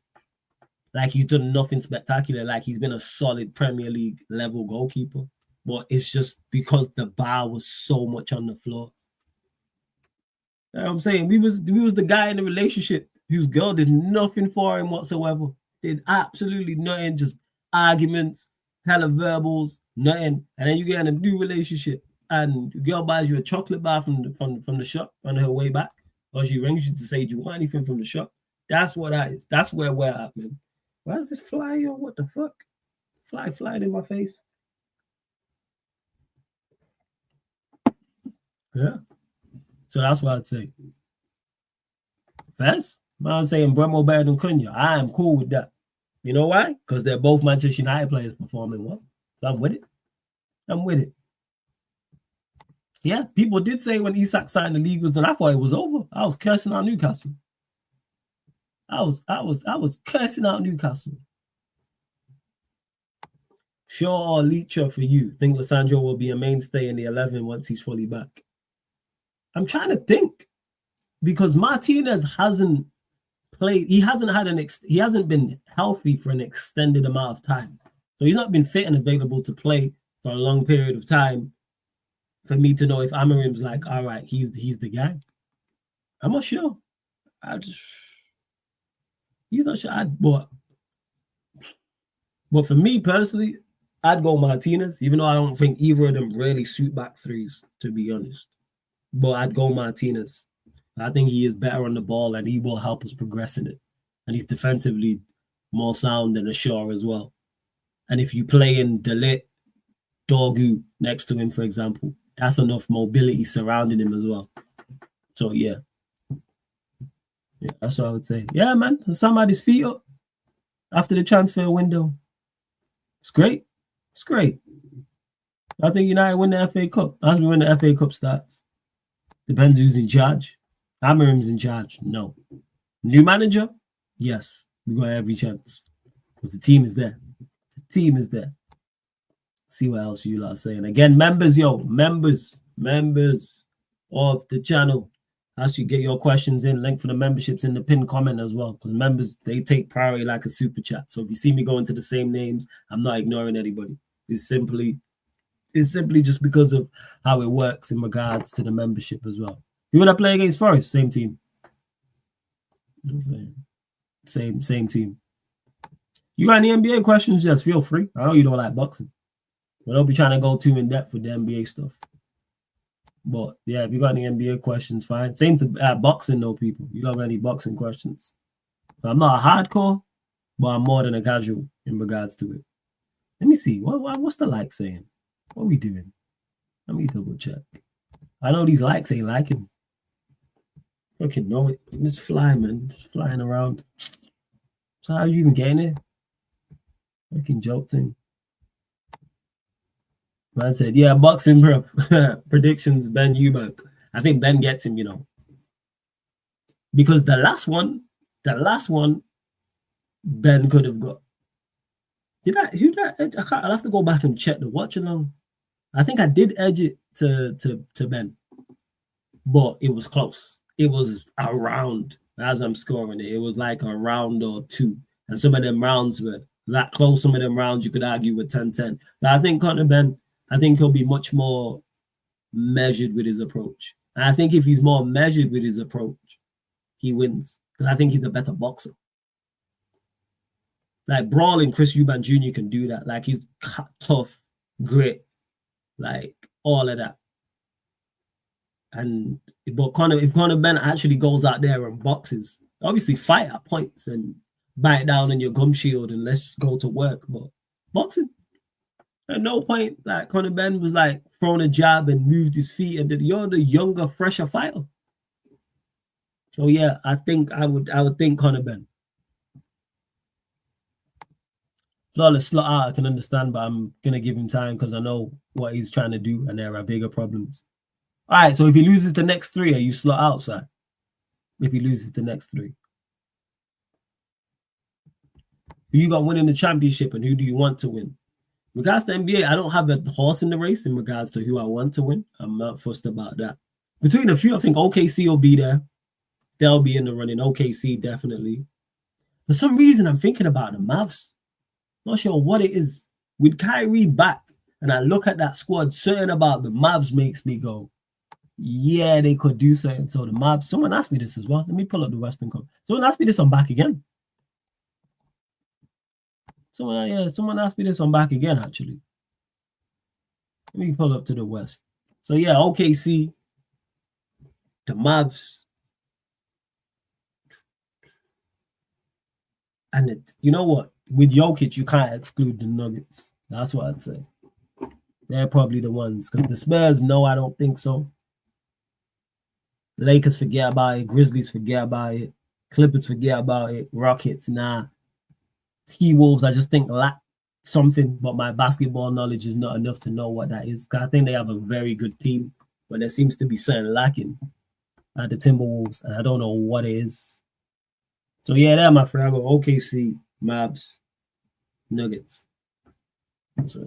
Like he's done nothing spectacular. Like he's been a solid Premier League level goalkeeper. But it's just because the bar was so much on the floor. You know what I'm saying? We was the guy in the relationship whose girl did nothing for him whatsoever. Did absolutely nothing, just arguments, hella verbals, nothing. And then you get in a new relationship and the girl buys you a chocolate bar from the shop on her way back. Or she rings you to say, do you want anything from the shop? That's what that is. That's where we're at, man. Where's this fly, yo? What the fuck? Fly in my face. Yeah. So that's what I'd say. Fez? I'm saying Bremo better than Cunha. I am cool with that. You know why? Because they're both Manchester United players performing well. So I'm with it. Yeah, people did say when Isak signed the league was done, I thought it was over. I was cursing out Newcastle. I was cursing out Newcastle. Shaw or Leacher for you? Think Lissandro will be a mainstay in the 11 once he's fully back? I'm trying to think because Martinez hasn't played. He hasn't been healthy for an extended amount of time. So he's not been fit and available to play for a long period of time. for me to know if Amarim's like, all right, he's the guy. I'm not sure. He's not sure. But for me personally, I'd go Martinez, even though I don't think either of them really suit back threes, to be honest. But I'd go Martinez. I think he is better on the ball and he will help us progress in it. And he's defensively more sound than Ashore as well. And if you play in Delit, Dorgu next to him, for example, that's enough mobility surrounding him as well. So, yeah. Yeah, that's what I would say. Yeah, man. Somebody's feet up after the transfer window. It's great. It's great. I think United win the FA Cup. As we win the FA Cup starts. Depends who's in charge. Amarim's in charge. No. New manager? Yes. We got every chance. Because the team is there. The team is there. See what else you lot are saying. Again, members of the channel. As you get your questions in, link for the memberships in the pinned comment as well. Because members, they take priority like a super chat. So if you see me go into the same names, I'm not ignoring anybody. It's simply just because of how it works in regards to the membership as well. Who would I play against Forest? Same team. Same team. You got any NBA questions? Just feel free. I know you don't like boxing. But don't be trying to go too in depth with the NBA stuff. But yeah, if you got any NBA questions, fine. Same to boxing though, people. You don't have any boxing questions. I'm not a hardcore, but I'm more than a casual in regards to it. Let me see. What's the like saying? What are we doing? Let me double check. I know these likes ain't liking. Fucking know it. Just fly, man. Just flying around. So how are you even getting it? Fucking joke thing. Man said, yeah, boxing, bro. Predictions, Ben Eubank. I think Ben gets him, you know. Because the last one, Ben could have got. I'll have to go back and check the watch along. I think I did edge it to Ben. But it was close. It was around as I'm scoring it. It was like a round or two. And some of them rounds were that close. Some of them rounds you could argue were 10-10. But I think Conor Ben, I think he'll be much more measured with his approach. And I think if he's more measured with his approach, he wins. Because I think he's a better boxer. Like brawling, Chris Eubank Jr. can do that. Like he's tough, grit, like all of that. But if Conor Ben actually goes out there and boxes, obviously fight at points and bite down on your gum shield and let's just go to work. But boxing, at no point, like Conor Ben was like throwing a jab and moved his feet, and you're the younger, fresher fighter. So yeah, I would think Conor Ben. Flawless slot out, I can understand, but I'm gonna give him time because I know what he's trying to do, and there are bigger problems. All right, so if he loses the next three, are you slot outside? If he loses the next three, who you got winning the championship, and who do you want to win? In regards to NBA, I don't have a horse in the race in regards to who I want to win. I'm not fussed about that. Between a few, I think OKC will be there. They'll be in the running. OKC, definitely. For some reason, I'm thinking about the Mavs. Not sure what it is. With Kyrie back, and I look at that squad, certain about the Mavs makes me go, yeah, they could do something. So the Mavs, someone asked me this as well. Let me pull up the Western Cup. Someone asked me this on Back Again. Someone asked me this on Back Again, actually. Let me pull up to the West. So yeah, OKC, the Mavs, and you know what? With Jokic, you can't exclude the Nuggets. That's what I'd say. They're probably the ones. Because the Spurs, no, I don't think so. Lakers, forget about it. Grizzlies, forget about it. Clippers, forget about it. Rockets, nah. T-Wolves, I just think lack something, but my basketball knowledge is not enough to know what that is. Because I think they have a very good team, but there seems to be something lacking at the Timberwolves, and I don't know what it is. So yeah, there, my friend. I go OKC, Mavs, Nuggets. So.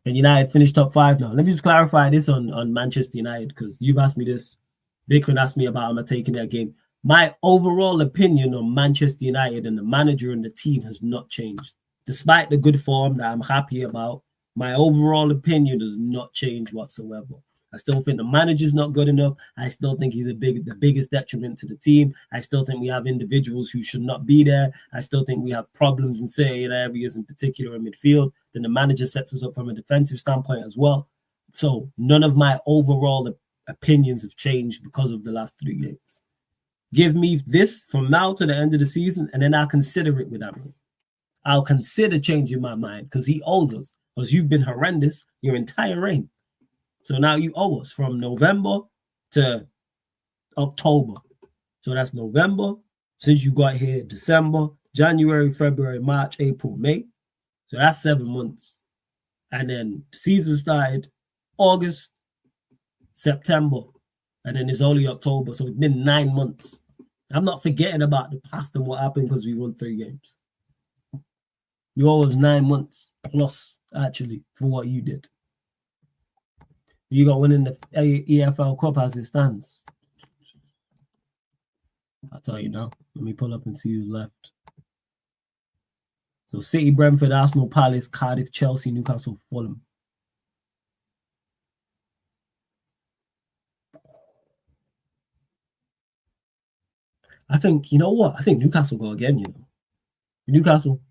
And United finished top 5 now. Let me just clarify this on Manchester United, because you've asked me this. Vikram asked me about am I taking that game. My overall opinion on Manchester United and the manager and the team has not changed. Despite the good form that I'm happy about, My overall opinion does not change whatsoever. I still think the manager's not good enough. I still think he's the biggest detriment to the team. I still think we have individuals who should not be there. I still think we have problems in certain areas, in particular in midfield. Then the manager sets us up from a defensive standpoint as well. So none of my overall opinions have changed because of the last 3 games. Give me this from now to the end of the season, and then I'll consider it with Amram. I'll consider changing my mind because he owes us. Because you've been horrendous your entire reign. So now you owe us from November to October. So that's November, since you got here, December, January, February, March, April, May. So that's 7 months. And then the season started August, September, and then it's only October. So it's been 9 months. I'm not forgetting about the past and what happened because we won 3 games. You owe us 9 months plus, actually, for what you did. You got winning the EFL Cup as it stands. I'll tell you now. Let me pull up and see who's left. So City, Brentford, Arsenal, Palace, Cardiff, Chelsea, Newcastle, Fulham. I think, you know what? I think Newcastle go again, you know. Newcastle.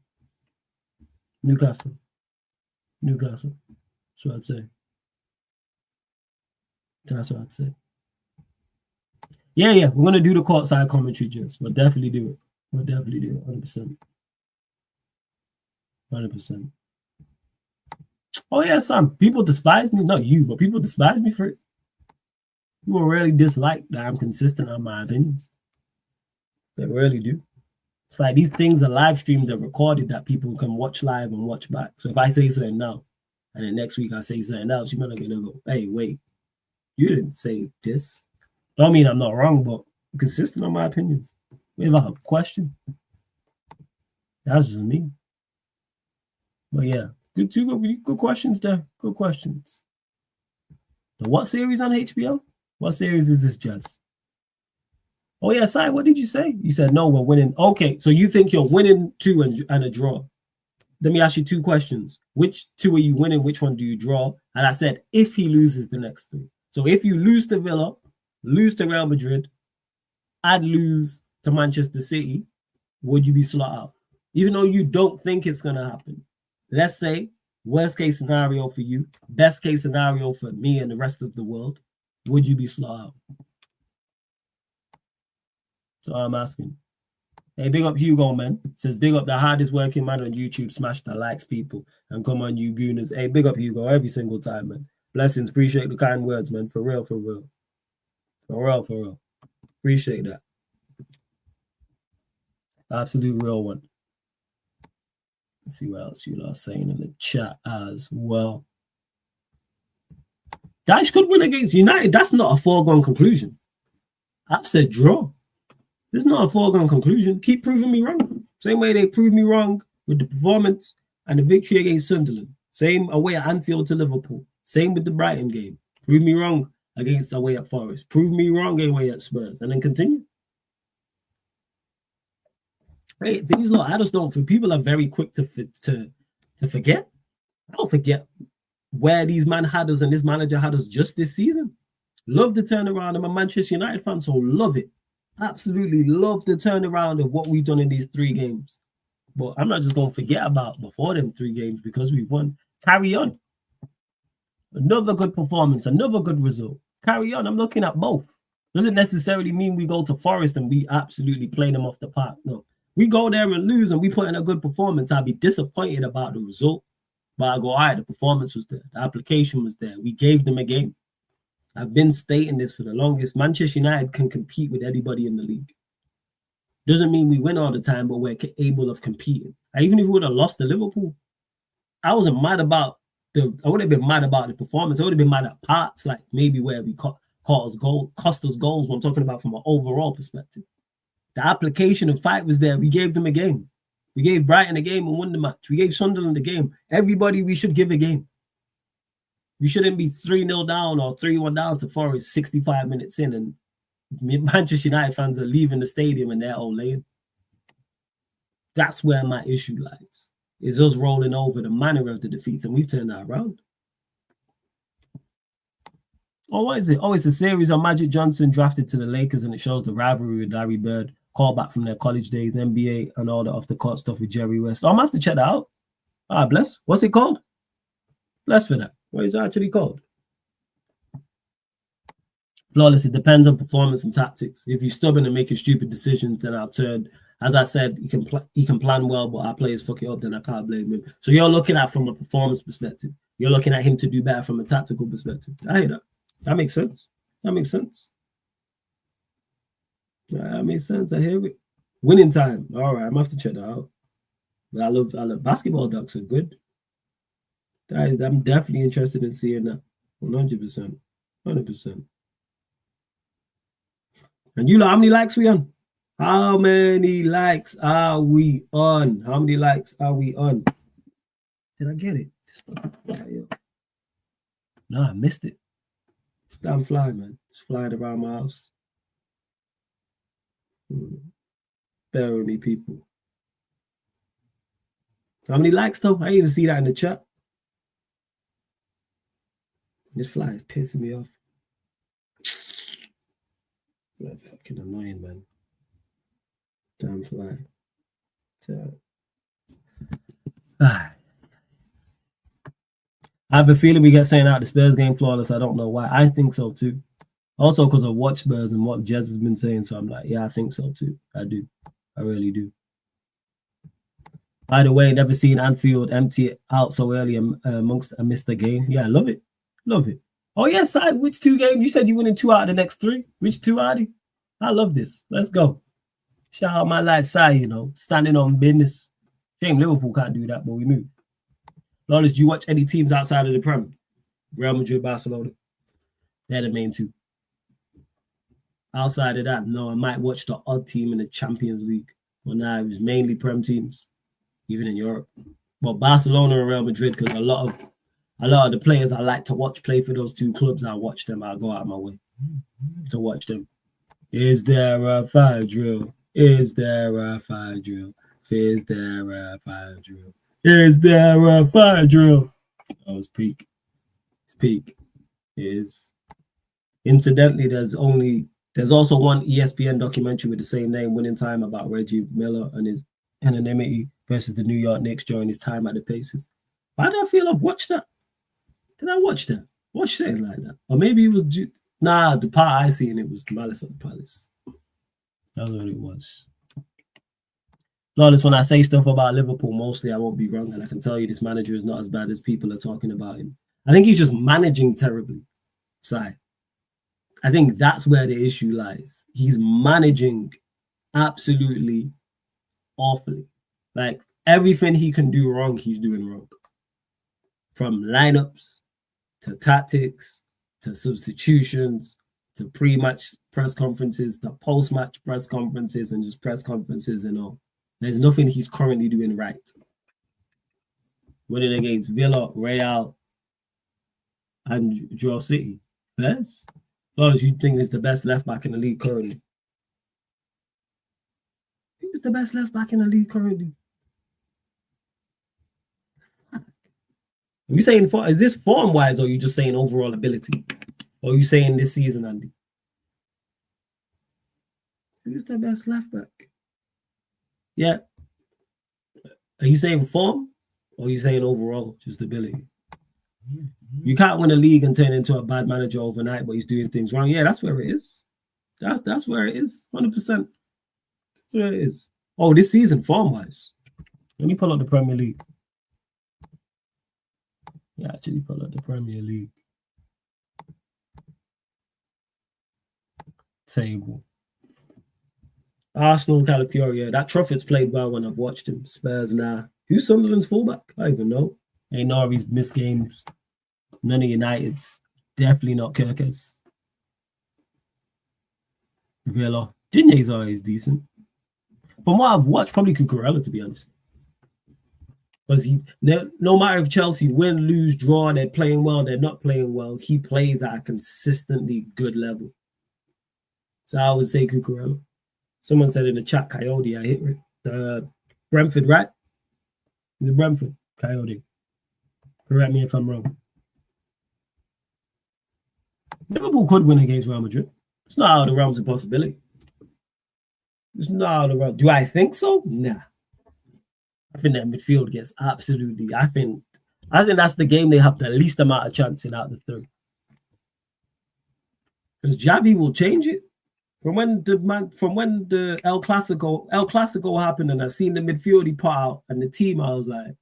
That's what I'd say. That's what I'd say. Yeah. We're going to do the courtside commentary, just. We'll definitely do it. 100%. 100%. Oh, yeah, Sam. People despise me. Not you, but people despise me for it. People really dislike that I'm consistent on my opinions. They really do. It's like these things are live streamed, they're recorded that people can watch live and watch back. So if I say something now, and then next week I say something else, you're not going to go, hey, wait, you didn't say this. Don't mean I'm not wrong, but I'm consistent on my opinions. If I have a question, that's just me. But yeah, good questions there. Good questions. So what series on HBO? What series is this, Jazz? Oh, yeah, Sai, what did you say? You said, no, we're winning. Okay, so you think you're winning 2 and a draw. Let me ask you 2 questions. Which 2 are you winning? Which one do you draw? And I said, if he loses the next 3. So if you lose to Villa, lose to Real Madrid, I'd lose to Manchester City, would you be slot out? Even though you don't think it's going to happen. Let's say, worst case scenario for you, best case scenario for me and the rest of the world, would you be slot out? So I'm asking. Hey, big up Hugo, man. It says, big up the hardest working man on YouTube. Smash the likes, people. And come on, you gooners. Hey, big up Hugo every single time, man. Blessings. Appreciate the kind words, man. For real. Appreciate that. Absolute real one. Let's see what else you are saying in the chat as well. Daesh could win against United. That's not a foregone conclusion. I've said draw. It's not a foregone conclusion. Keep proving me wrong. Same way they proved me wrong with the performance and the victory against Sunderland. Same away at Anfield to Liverpool. Same with the Brighton game. Prove me wrong against away at Forest. Prove me wrong away at Spurs. And then continue. Hey, these lot, I just don't think people are very quick to forget. I don't forget where these man had us and this manager had us just this season. Love the turnaround. I'm a Manchester United fan, so love it. Absolutely love the turnaround of what we've done in these 3 games. But I'm not just going to forget about before them 3 games because we won. Carry on. Another good performance, another good result. Carry on. I'm looking at both. Doesn't necessarily mean we go to Forest and we absolutely play them off the park. No. We go there and lose and we put in a good performance. I'll be disappointed about the result. But I go, all right, the performance was there. The application was there. We gave them a game. I've been stating this for the longest. Manchester United can compete with anybody in the league. Doesn't mean we win all the time, but we're able of competing. Even if we would have lost to Liverpool, I wasn't mad about I would have been mad about the performance. I would have been mad at parts, like maybe where we cost us goals. When I'm talking about from an overall perspective. The application and fight was there. We gave them a game. We gave Brighton a game and won the match. We gave Sunderland a game. Everybody we should give a game. We shouldn't be 3-0 down or 3-1 down to Forest 65 minutes in and Manchester United fans are leaving the stadium and they're all laying. That's where my issue lies. It's us rolling over the manner of the defeats, and we've turned that around. Oh, what is it? Oh, it's a series on Magic Johnson drafted to the Lakers, and it shows the rivalry with Larry Bird, callback from their college days, NBA, and all the off-the-court stuff with Jerry West. Oh, I'm going to have to check that out. Ah, bless. What's it called? Bless for that. What is it actually called? Flawless. It depends on performance and tactics. If you're stubborn and making stupid decisions, then I'll turn. As I said, he can plan well, but our players fuck it up, then I can't blame him. So you're looking at from a performance perspective. You're looking at him to do better from a tactical perspective. I hear that. That makes sense. That makes sense. That makes sense. I hear it. Winning time. All right, I'm gonna have to check that out. But I love basketball docs are good. Guys, I'm definitely interested in seeing that. 100%. 100%. And you know, how many likes we on? How many likes are we on? How many likes are we on? Did I get it? No, I missed it. It's damn fly, man. It's flying around my house. Bear with me, people. How many likes, though? I didn't even see that in the chat. This fly is pissing me off. That's fucking annoying, man. Damn fly. I have a feeling we get saying out the Spurs game flawless. I don't know why. I think so too. Also because of what Spurs and what Jez has been saying. So I'm like, yeah, I think so too. I do. I really do. By the way, never seen Anfield empty out so early amongst a missed the game. Yeah, I love it. Love it. Oh, yeah, Si, which 2 games? You said you're winning 2 out of the next 3. Which 2 are they? I love this. Let's go. Shout out my lad, Si, you know, standing on business. Shame Liverpool can't do that, but we move. Lawless, do you watch any teams outside of the Prem? Real Madrid, Barcelona. They're the main 2. Outside of that, no, I might watch the odd team in the Champions League. But now it was mainly Prem teams, even in Europe. But Barcelona and Real Madrid, because a lot of the players I like to watch play for those 2 clubs, I watch them. I'll go out of my way to watch them. Is there a fire drill? Is there a fire drill? Is there a fire drill? Is there a fire drill? That was peak. It's peak. It is. Incidentally, there's also one ESPN documentary with the same name, Winning Time, about Reggie Miller and his anonymity versus the New York Knicks during his time at the Pacers. Why do I feel I've watched that? Did I watch that? Watch something like that? Or maybe it was... the part I seen it was Malice at the Palace. That's what it was. Flawless, when I say stuff about Liverpool, mostly I won't be wrong, and I can tell you this manager is not as bad as people are talking about him. I think he's just managing terribly. I think that's where the issue lies. He's managing absolutely awfully. Like, everything he can do wrong, he's doing wrong. From lineups to tactics to substitutions to pre-match press conferences to post-match press conferences and just press conferences and all. There's nothing he's currently doing right. Winning against Villa, Real, and Draw City. Best? As you think is the best left back in the league currently. Who's the best left back in the league currently? Are you saying is this form wise, or are you just saying overall ability? Or are you saying this season, Andy? Who's the best left back? Yeah. Are you saying form, or are you saying overall just ability? You can't win a league and turn into a bad manager overnight, but he's doing things wrong. Yeah, that's where it is. That's where it is. 100%. That's where it is. Oh, this season, form-wise. Let me pull up the Premier League. Yeah, actually pull up the Premier League table. Arsenal, Calafiori. That Trufford's played well when I've watched him. Spurs, nah. Who's Sunderland's fullback? I don't even know. Ain't Nori's missed games. None of United's. Definitely not Kirkes. Villa. Dinier's always decent. From what I've watched, probably Cucurella, to be honest. Because no matter if Chelsea win, lose, draw, they're playing well, they're not playing well, he plays at a consistently good level. So I would say Cucurella. Someone said in the chat, Coyote, I hit Brentford, right? The Brentford Coyote. Correct me if I'm wrong. Liverpool could win against Real Madrid. It's not out of the realms of possibility. It's not out of the realm. Do I think so? Nah. I think that midfield gets absolutely. I think that's the game they have the least amount of chance in out of the three. Because Xavi will change it. From when the El Clasico happened, and I seen the midfield he put out and the team, I was like,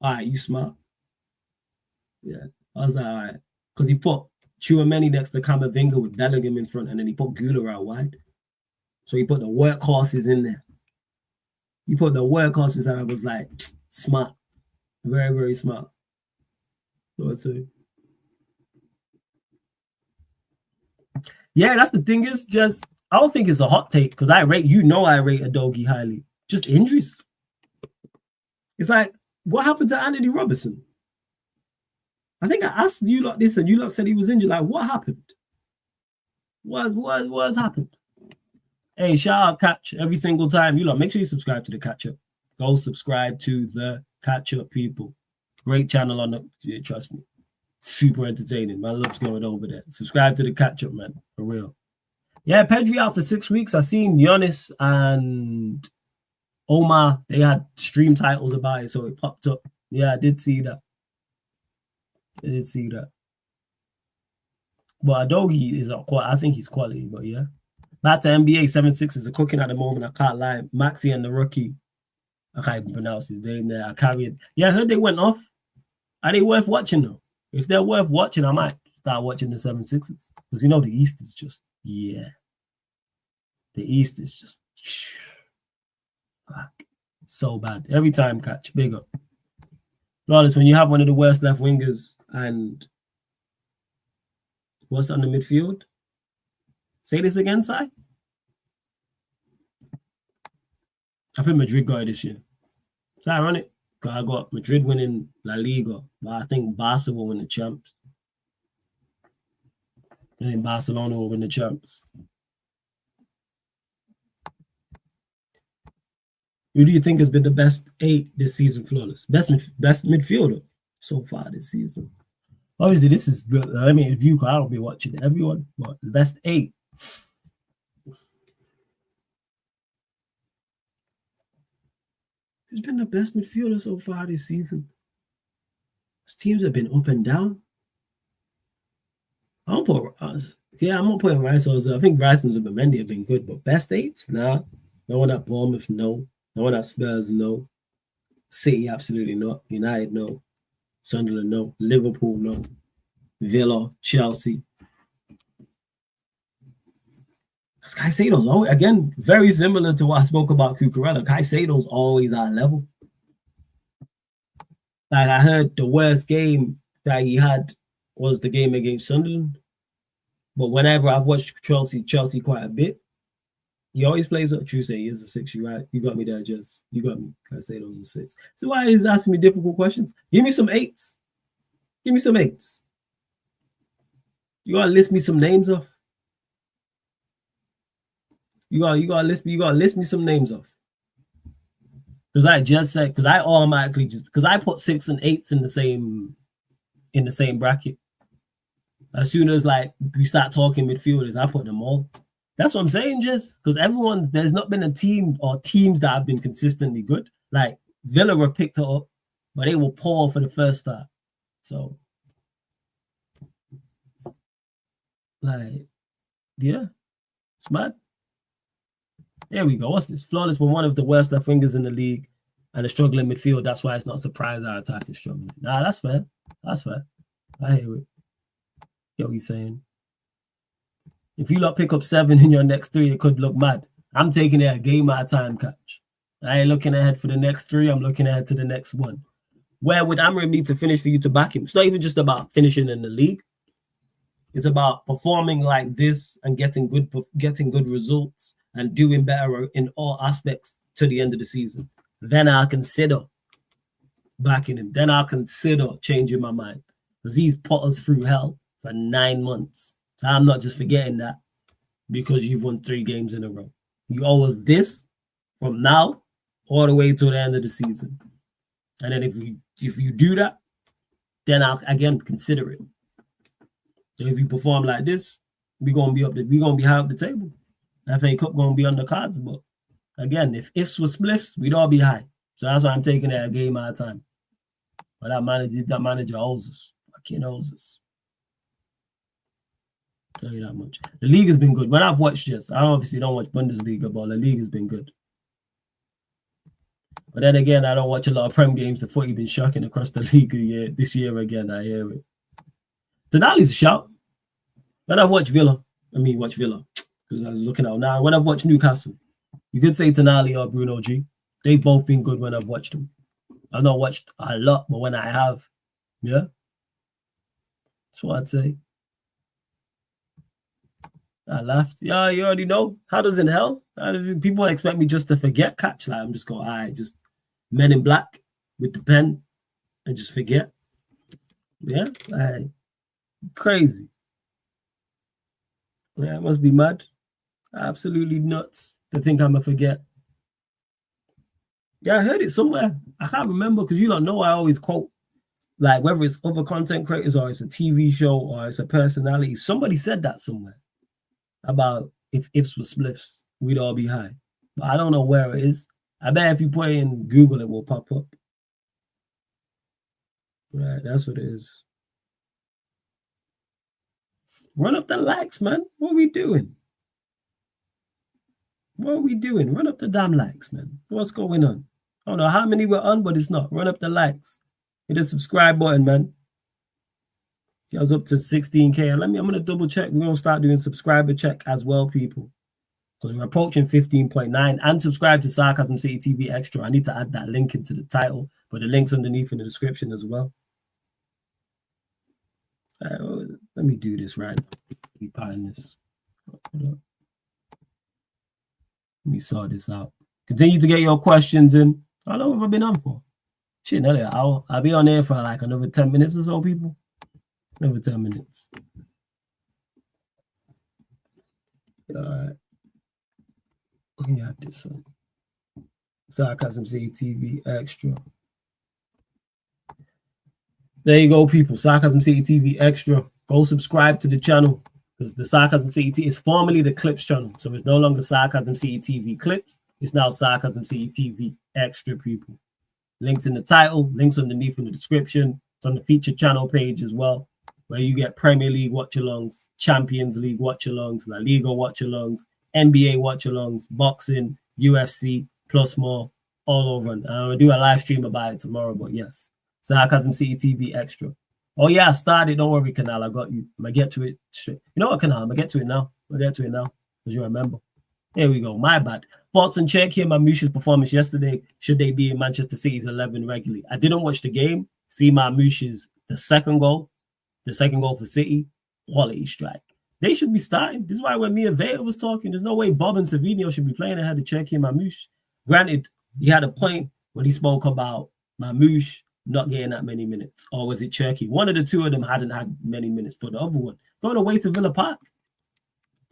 all right, you smart. Yeah. I was like, all right. Because he put Tchouaméni next to Camavinga with Bellingham in front, and then he put Güler out wide. So he put the workhorses in there. He put the workhorses, and I was like, smart. Very, very smart. So, yeah, that's the thing is just, I don't think it's a hot take because I rate Adogi highly. Just injuries. It's like, what happened to Anthony Robertson? I think I asked you lot this and you lot said he was injured. Like, what happened? What's happened? Hey, shout out Catch every single time. You lot, make sure you subscribe to the Catch Up. Go subscribe to the Catch Up, people. Great channel on the, trust me. Super entertaining. Man loves going over there. Subscribe to the Catch Up, man. For real. Yeah, Pedri out for 6 weeks. I seen Giannis and Omar. They had stream titles about it, so it popped up. Yeah, I did see that. But Adogi is I think he's quality, but yeah. Back to NBA, 7-6 are cooking at the moment. I can't lie. Maxi and the rookie. I can't even pronounce his name there. I carried. Yeah, I heard they went off. Are they worth watching though? If they're worth watching, I might start watching the 7-6s. Because you know the East is just, yeah. The East is just fuck. So bad. Every time Catch. Big up. Flawless, when you have one of the worst left wingers and what's on the midfield? Say this again, Si. I think Madrid got it this year. It's ironic. Because I got Madrid winning La Liga, but I think Barca will win the champs. I think Barcelona will win the champs. Who do you think has been the best 8 this season, Flawless? Best midfielder so far this season. Obviously, this is good. I mean, if you, I don't be watching everyone, but the best 8. Who's been the best midfielder so far this season? His teams have been up and down. I'm not putting Rice also. I think Rice and Zubimendi have been good, but best 8s? Nah. No one at Bournemouth, no. No one at Spurs, no. City, absolutely not. United, no. Sunderland, no. Liverpool, no. Villa, Chelsea. Caicedo's always, again, very similar to what I spoke about Cucurella. Caicedo's always at level. Like I heard the worst game that he had was the game against Sunderland. But whenever I've watched Chelsea quite a bit, he always plays what True say. He is a 6, you right? You got me there, Jess. You got me. Caicedo's a 6. So why is he asking me difficult questions? Give me some 8s. Give me some 8s. You gotta list me some names off. You gotta list me some names off. Because I just said, because I automatically because I put 6 and 8s in the same bracket. As soon as like we start talking midfielders, I put them all. That's what I'm saying, Jess. Because there's not been a team or teams that have been consistently good. Like Villa picked it up, but they were poor for the first start. So, like, yeah, it's mad. There we go. What's this? Flawless were one of the worst left wingers in the league and a struggling midfield. That's why it's not a surprise our attack is struggling. Nah, that's fair. That's fair. I hear it. Get what you're saying. If you lot pick up 7 in your next 3, it could look mad. I'm taking it a game at a time, Catch. I ain't looking ahead for the next 3. I'm looking ahead to the next 1. Where would Amram need to finish for you to back him? It's not even just about finishing in the league. It's about performing like this and getting good results and doing better in all aspects to the end of the season. Then I'll consider backing him. Then I'll consider changing my mind. Because he's put us through hell for 9 months. So I'm not just forgetting that because you've won 3 games in a row. You owe us this from now all the way to the end of the season. And then if you do that, then I'll again consider it. So if you perform like this, we're gonna be high up the table. FA Cup gonna be on the cards, but again, if ifs were spliffs, we'd all be high. So that's why I'm taking it a game at a time. But that manager owes us. Fucking owes us. Tell you that much. The league has been good. When I've watched this, I obviously don't watch Bundesliga, but the league has been good. But then again, I don't watch a lot of Prem games. The footy been shocking across the league this year again. I hear it. Tonali's a shout. When I've watched Villa, because I was looking out now. When I've watched Newcastle, you could say Tonali or Bruno G. They've both been good when I've watched them. I've not watched a lot, but when I have, yeah, that's what I'd say. I laughed. Yeah, you already know. How does it help? People expect me just to forget catch. Like I'm just going, all right, just Men in Black with the pen and just forget. Yeah, like, crazy. Yeah, it must be mad. Absolutely nuts to think I'm going to forget. Yeah, I heard it somewhere. I can't remember because you don't know I always quote, like whether it's other content creators or it's a TV show or it's a personality. Somebody said that somewhere about if ifs were spliffs, we'd all be high. But I don't know where it is. I bet if you put it in Google, it will pop up. Right, that's what it is. Run up the likes, man. What are we doing? What are we doing? Run up the damn likes, man. What's going on? I don't know how many we're on, but it's not. Run up the likes. Hit the subscribe button, man. I was up to 16K. I'm going to double check. We're going to start doing subscriber check as well, people. Because we're approaching 15.9. And subscribe to Sarcasm City TV Extra. I need to add that link into the title, but the link's underneath in the description as well. Let me do this right now. Be playing this. Let me sort this out. Continue to get your questions in. How long have I been on for? Shit, nearly an hour. I'll be on air for like another 10 minutes or so, people. Another 10 minutes. All right. Let me add this one. Sarcasm City TV Extra. There you go, people. Sarcasm City TV Extra. Go subscribe to the channel because the Sarcasm City TV is formerly the Clips channel. So it's no longer Sarcasm City TV Clips. It's now Sarcasm City TV Extra, people. Links in the title, links underneath in the description. It's on the featured channel page as well, where you get Premier League watch-alongs, Champions League watch-alongs, La Liga watch-alongs, NBA watch-alongs, boxing, UFC, plus more, all over. And I'll do a live stream about it tomorrow, but yes. Sarcasm City TV Extra. Oh, yeah, I started. Don't worry, Canal. I got you. I'm going to get to it. You know what, Canal? I'm going to get to it now. Because you remember. There we go. My bad. Thoughts on Cherki and Mamouche's performance yesterday. Should they be in Manchester City's 11 regularly? I didn't watch the game. See Mamouche's the second goal for City. Quality strike. They should be starting. This is why when me and Vega was talking, there's no way Bob and Savinho should be playing ahead of Cherki and Mamouche. Granted, he had a point when he spoke about Mamouche not getting that many minutes. Or was it Cherki? One of the two of them hadn't had many minutes, but the other one, going away to Villa Park.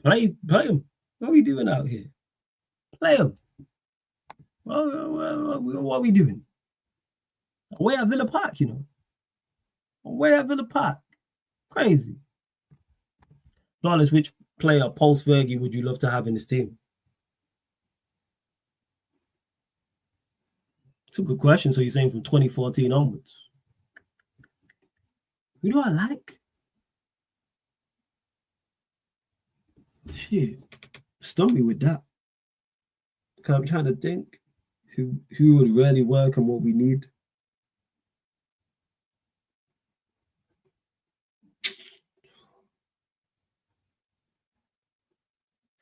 Play him. What are we doing out here? Play him. What are we doing? Away at Villa Park, you know. Away at Villa Park. Crazy. Flawless, which player post Fergie would you love to have in this team? It's a good question. So you're saying from 2014 onwards? Who do I like? Shit. Stump me with that. Because I'm trying to think who would really work and what we need.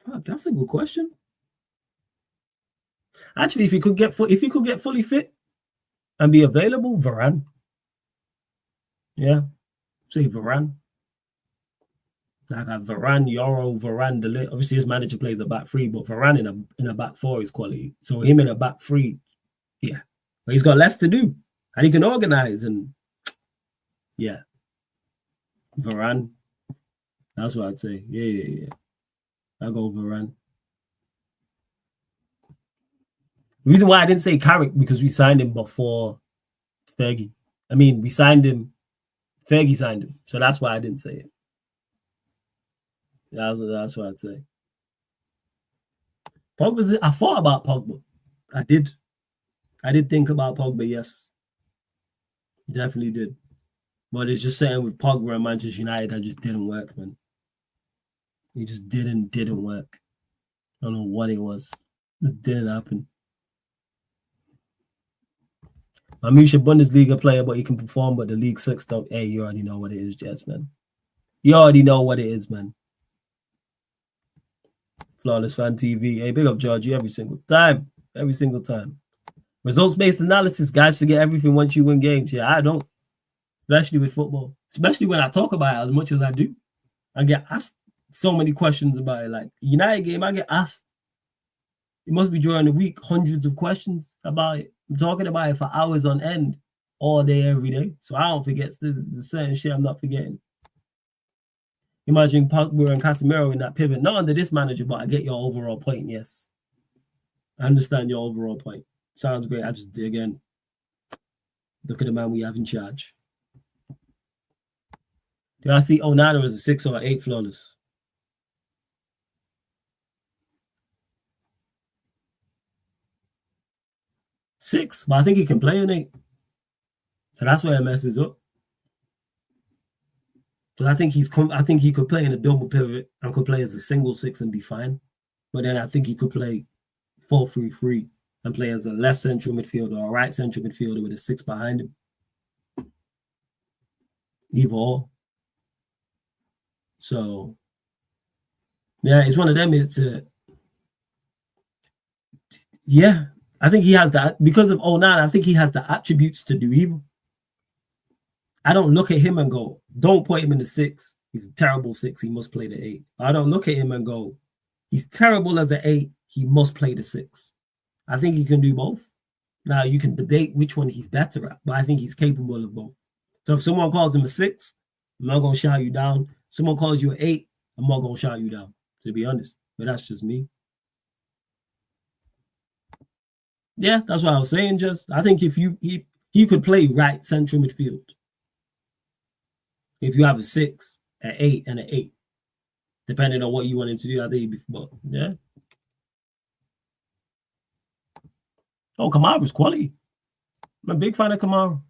Fuck, that's a good question. Actually, if you could get fully fit and be available, Varane. Yeah, say Varane. Like a Varane, Euro, Varane, Delay. Obviously, his manager plays a back three, but Varane in a back four is quality. So him in a back three, yeah. But he's got less to do, and he can organize. And yeah, Varane. That's what I'd say. Yeah. I'll go Varane. The reason why I didn't say Carrick because we signed him before Fergie. I mean, we signed him. Fergie signed him. So that's why I didn't say it. That's what I'd say. Pogba, I thought about Pogba. I did think about Pogba, yes. Definitely did. But it's just saying with Pogba and Manchester United, that just didn't work, man. It just didn't work. I don't know what it was. It didn't happen. Mamusha Bundesliga player, but he can perform, but the League 6 don't. Hey, you already know what it is, Jess, man. You already know what it is, man. Flawless Fan TV. Hey, big up Georgie every single time. Every single time. Results-based analysis. Guys forget everything once you win games. Yeah, I don't. Especially with football. Especially when I talk about it as much as I do. I get asked so many questions about it. Like, United game, I get asked. It must be during the week, hundreds of questions about it. I'm talking about it for hours on end, all day, every day. So I don't forget the certain shit I'm not forgetting. Imagine Pogba and Casemiro in that pivot. Not under this manager, but I get your overall point, yes. I understand your overall point. Sounds great. I just, again, look at the man we have in charge. Do I see Onana as a 6 or 8 flawless? 6, but I think he can play an 8. So that's where it messes up. But I think he could play in a double pivot and could play as a single 6 and be fine. But then I think he could play 4-3-3 and play as a left central midfielder or a right central midfielder with a 6 behind him. Either or. So yeah, it's one of them. It's yeah. I think he has that because of Onana. I think he has the attributes to do evil. I don't look at him and go, don't put him in the 6. He's a terrible 6. He must play the 8. I don't look at him and go, he's terrible as an 8. He must play the 6. I think he can do both. Now, you can debate which one he's better at, but I think he's capable of both. So if someone calls him a 6, I'm not going to shout you down. Someone calls you an 8, I'm not going to shout you down, to be honest. But that's just me. Yeah, that's what I was saying, just. I think if he could play right central midfield. If you have a 6, an 8, and an 8, depending on what you want him to do, I think before. Yeah. Oh, Kamara's quality. I'm a big fan of Kamara.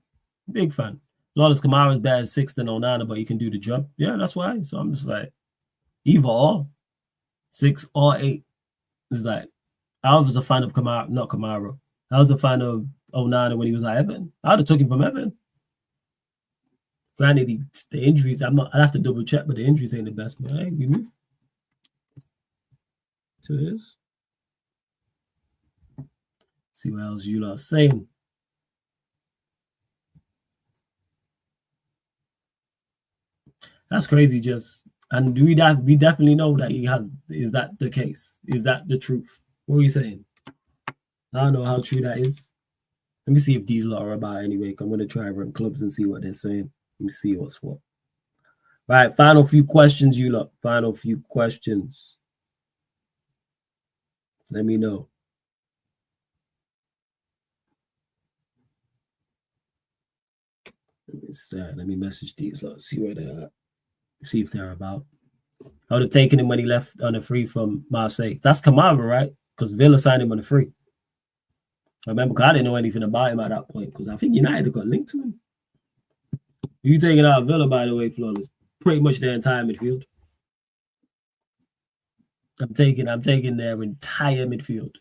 Big fan. Lawless Kamara's better at 6 than Onana, but he can do the job. Yeah, that's why. So I'm just like, either or. 6 or 8. It's like, I was a fan of Kamara, not Kamara. I was a fan of Onana when he was at Everton. I would have took him from Everton. Granted, the injuries, I'd have to double check, but the injuries ain't the best. But hey, we move. So it is. See what else you lot are saying. That's crazy, just. And we definitely know that he has. Is that the case? Is that the truth? What are you saying? I don't know how true that is. Let me see if these lot are about anyway. I'm going to try run clubs and see what they're saying. Let me see what's what. Right, final few questions, you lot. Final few questions. Let me know. Let me message these lot. See where they're at. See if they're about. I would have taken him when he left on a free from Marseille. That's Kamara, right? Because Villa signed him on a free. I remember, I didn't know anything about him at that point because I think United got linked to him. You taking out Villa, by the way, Flawless, pretty much their entire midfield. I'm taking their entire midfield.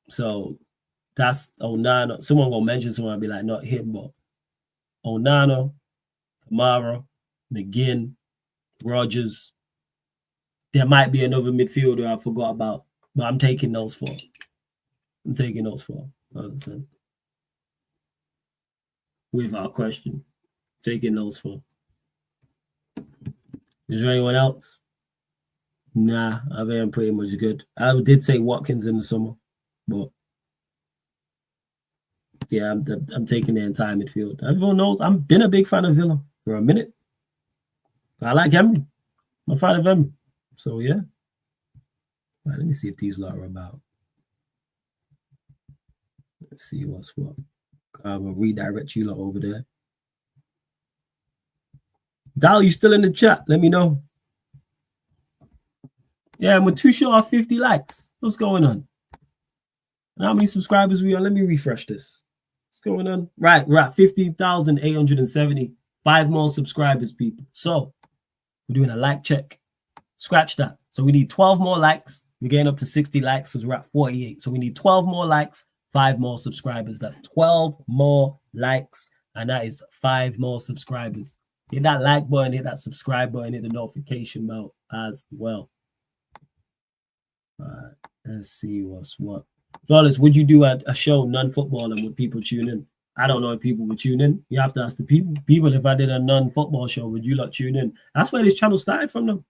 So that's Onana. Someone gonna mention someone, I'll be like, not him, but Onana, Kamara, McGinn, Rogers. There might be another midfielder I forgot about, but I'm taking those 4. Without question. Taking those 4. Is there anyone else? Nah, I think I'm pretty much good. I did say Watkins in the summer, but yeah, I'm taking the entire midfield. Everyone knows I've been a big fan of Villa for a minute. I like Emery. I'm a fan of Emery. So yeah. Right, let me see if these lot are about. Let's see what's what. I will redirect you lot over there. Dal, you still in the chat? Let me know. Yeah, and we're too short of 50 likes. What's going on? And how many subscribers we on? Let me refresh this. What's going on? Right, we're at 15,870. 5 more subscribers, people. So we're doing a like check. Scratch that. So we need 12 more likes. We're getting up to 60 likes because we're at 48. So we need 12 more likes, 5 more subscribers. That's 12 more likes, and that is 5 more subscribers. Hit that like button, hit that subscribe button, hit the notification bell as well. All right, let's see what's what. Flawless, would you do a show non-football and would people tune in? I don't know if people would tune in. You have to ask the people. People, if I did a non-football show, would you lot tune in? That's where this channel started from them.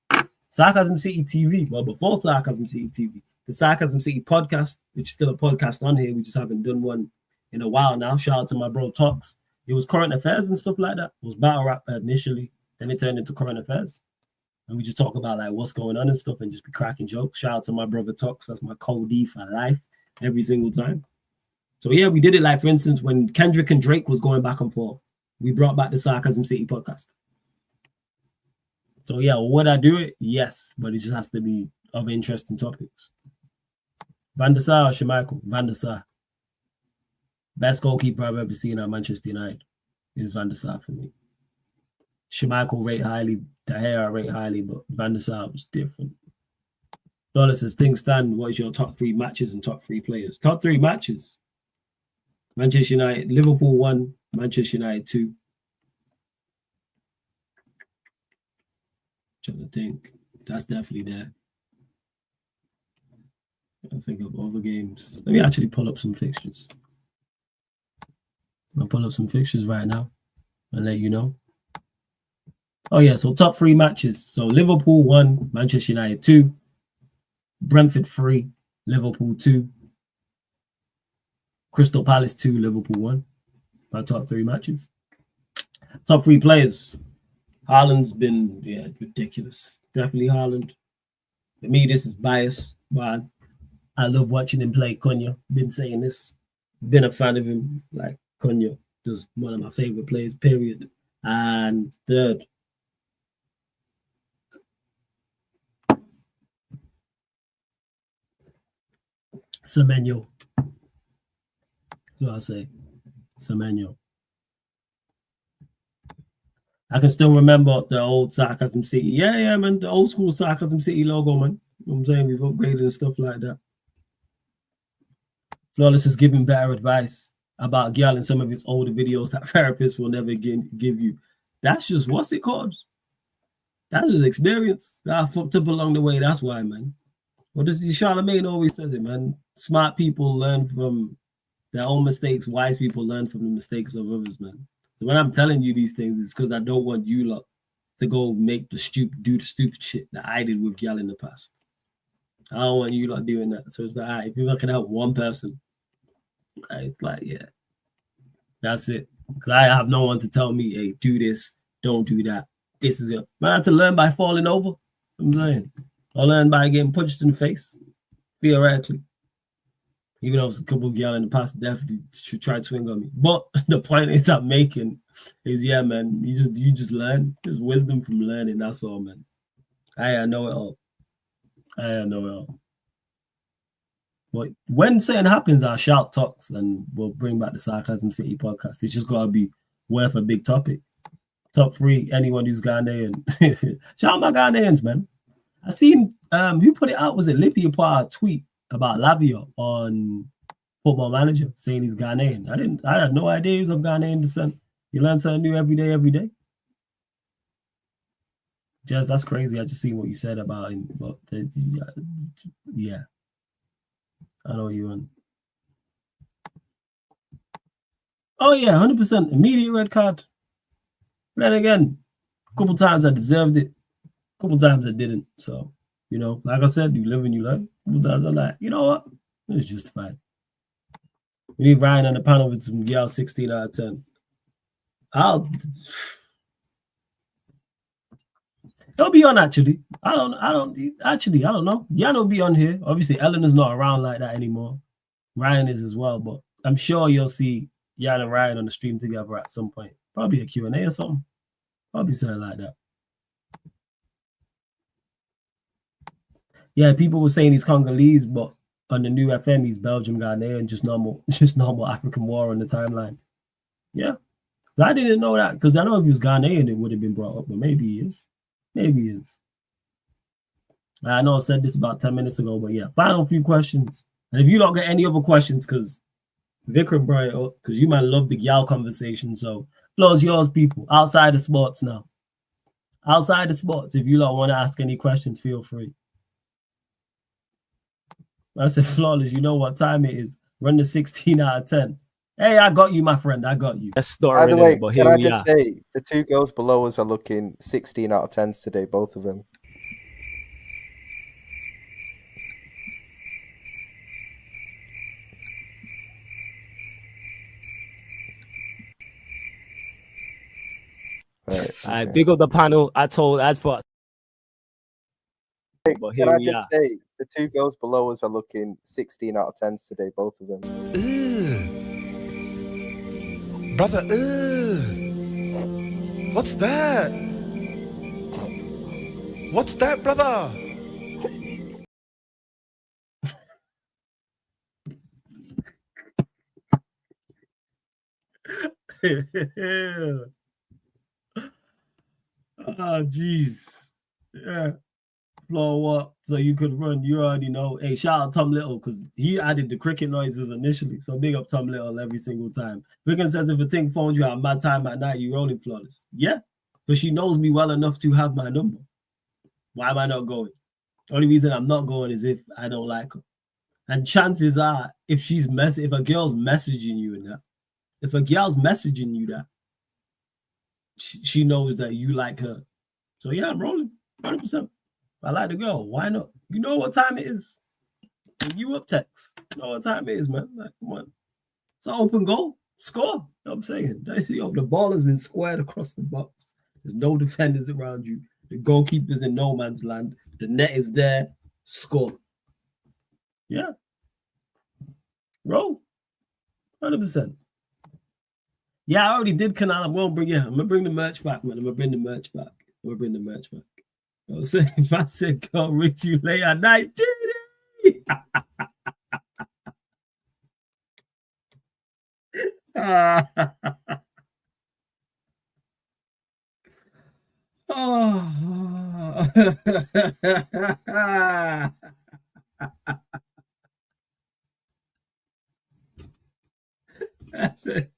Sarcasm City TV. Well, before Sarcasm City TV, the Sarcasm City podcast, which is still a podcast on here. We just haven't done one in a while now. Shout out to my bro Talks. It was current affairs and stuff like that. It was battle rap initially. Then it turned into current affairs. And we just talk about like what's going on and stuff and just be cracking jokes. Shout out to my brother Talks. That's my code D for life every single time. So yeah, we did it like, for instance, when Kendrick and Drake was going back and forth, we brought back the Sarcasm City podcast. So yeah, would I do it? Yes, but it just has to be of interesting topics. Van der Sar or Schmeichel? Van der Sar. Best goalkeeper I've ever seen at Manchester United is Van der Sar for me. Schmeichel rate highly, De Gea rate highly, but Van der Sar was different. Flawless, as things stand, what is your top 3 matches and top 3 players? Top 3 matches. Manchester United, Liverpool 1, Manchester United 2. Trying to think. That's definitely there. I think of other games. Let me actually pull up some fixtures. I'll pull up some fixtures right now and let you know. Oh yeah, so top 3 matches. So Liverpool 1, Manchester United 2, Brentford 3, Liverpool 2, Crystal Palace 2, Liverpool 1. My top 3 matches. Top 3 players. Haaland's been ridiculous. Definitely Haaland. For me, this is bias, but I love watching him play. Cunha. Been saying this. Been a fan of him. Like Cunha, just one of my favorite players. Period. And third, Semenyo. So I'll say Semenyo. I can still remember the old Sarcasm City. Yeah, man. The old school Sarcasm City logo, man. You know what I'm saying? We've upgraded and stuff like that. Flawless is giving better advice about girl in some of his older videos that therapists will never give you. That's just, what's it called? That's just experience that I fucked up along the way. That's why, man. What does Charlemagne always says it, man? Smart people learn from their own mistakes. Wise people learn from the mistakes of others, man. So when I'm telling you these things, it's because I don't want you lot to go do the stupid shit that I did with y'all in the past. I don't want you lot doing that. So it's like, all right, if you can help one person, it's like, yeah, that's it. Because I have no one to tell me, hey, do this, don't do that. This is it. Man, I have to learn by falling over. I'm saying, I learn by getting punched in the face, theoretically. Even though it's a couple of y'all in the past definitely should try to swing on me. But the point is I'm making is, yeah, man, you just learn. There's wisdom from learning. That's all, man. I know it all. I know it all. But when something happens, I'll shout Talks and we'll bring back the Sarcasm City podcast. It's just got to be worth a big topic. Top 3, anyone who's Ghanaian. Shout out my Ghanaians, man. I seen, who put it out? Was it Lippy who put out a tweet about Lavia on Football Manager saying he's Ghanaian? I had no idea he was of Ghanaian descent. You learn something new every day. Jazz, that's crazy. I just seen what you said about him. But yeah. I know you on. Oh yeah, 100%. Immediate red card. But then again, a couple times I deserved it. A couple times I didn't. So, you know, like I said, you live and you learn. A couple times I'm like, you know what? It's justified. We need Ryan on the panel with some y'all 16 out of 10. He'll be on actually. I don't know. Yano will be on here. Obviously, Ellen is not around like that anymore. Ryan is as well, but I'm sure you'll see Yan and Ryan on the stream together at some point. Probably a Q&A or something. Probably something like that. Yeah, people were saying he's Congolese, but on the new FM, he's Belgium, Ghanaian, just normal African war on the timeline. Yeah. I didn't know that, because I know if he was Ghanaian, it would have been brought up, but maybe he is. Maybe he is. I know I said this about 10 minutes ago, but yeah, final few questions. And if you don't get any other questions, because Vikram brought it up, because you might love the Gyal conversation, so floor's yours, people. Outside of sports now. Outside of sports, if you don't want to ask any questions, feel free. I said, Flawless, you know what time it is. Run the 16 out of 10. Hey, I got you, my friend. I got you. By the way, can I just say, the two girls below us are looking 16 out of 10s today, both of them. Right, big up the panel. As for but here we are. Say, the two girls below us are looking 16 out of 10s today, both of them. Brother, what's that? What's that, brother? Oh, jeez. Yeah. Floor what? So you could run. You already know. Hey, shout out Tom Little, because he added the cricket noises initially. So big up Tom Little every single time. Vicken says if a thing phones you at my time at night, you rolling, Flawless. Yeah, but she knows me well enough to have my number. Why am I not going? Only reason I'm not going is if I don't like her. And chances are, if a girl's messaging you and that, if a girl's messaging you that, she knows that you like her. So yeah, I'm rolling 100%. I like the girl. Why not? You know what time it is. When you up text, you know what time it is, man. Like, come on. It's an open goal. Score. You know what I'm saying? The ball has been squared across the box. There's no defenders around you. The goalkeeper's in no man's land. The net is there. Score. Yeah. Roll. 100%. Yeah, I already did Canal. I'm gonna bring the merch back, man. I'm gonna bring the merch back. I was saying, if I said, "Go reach you late at night," oh. That's it.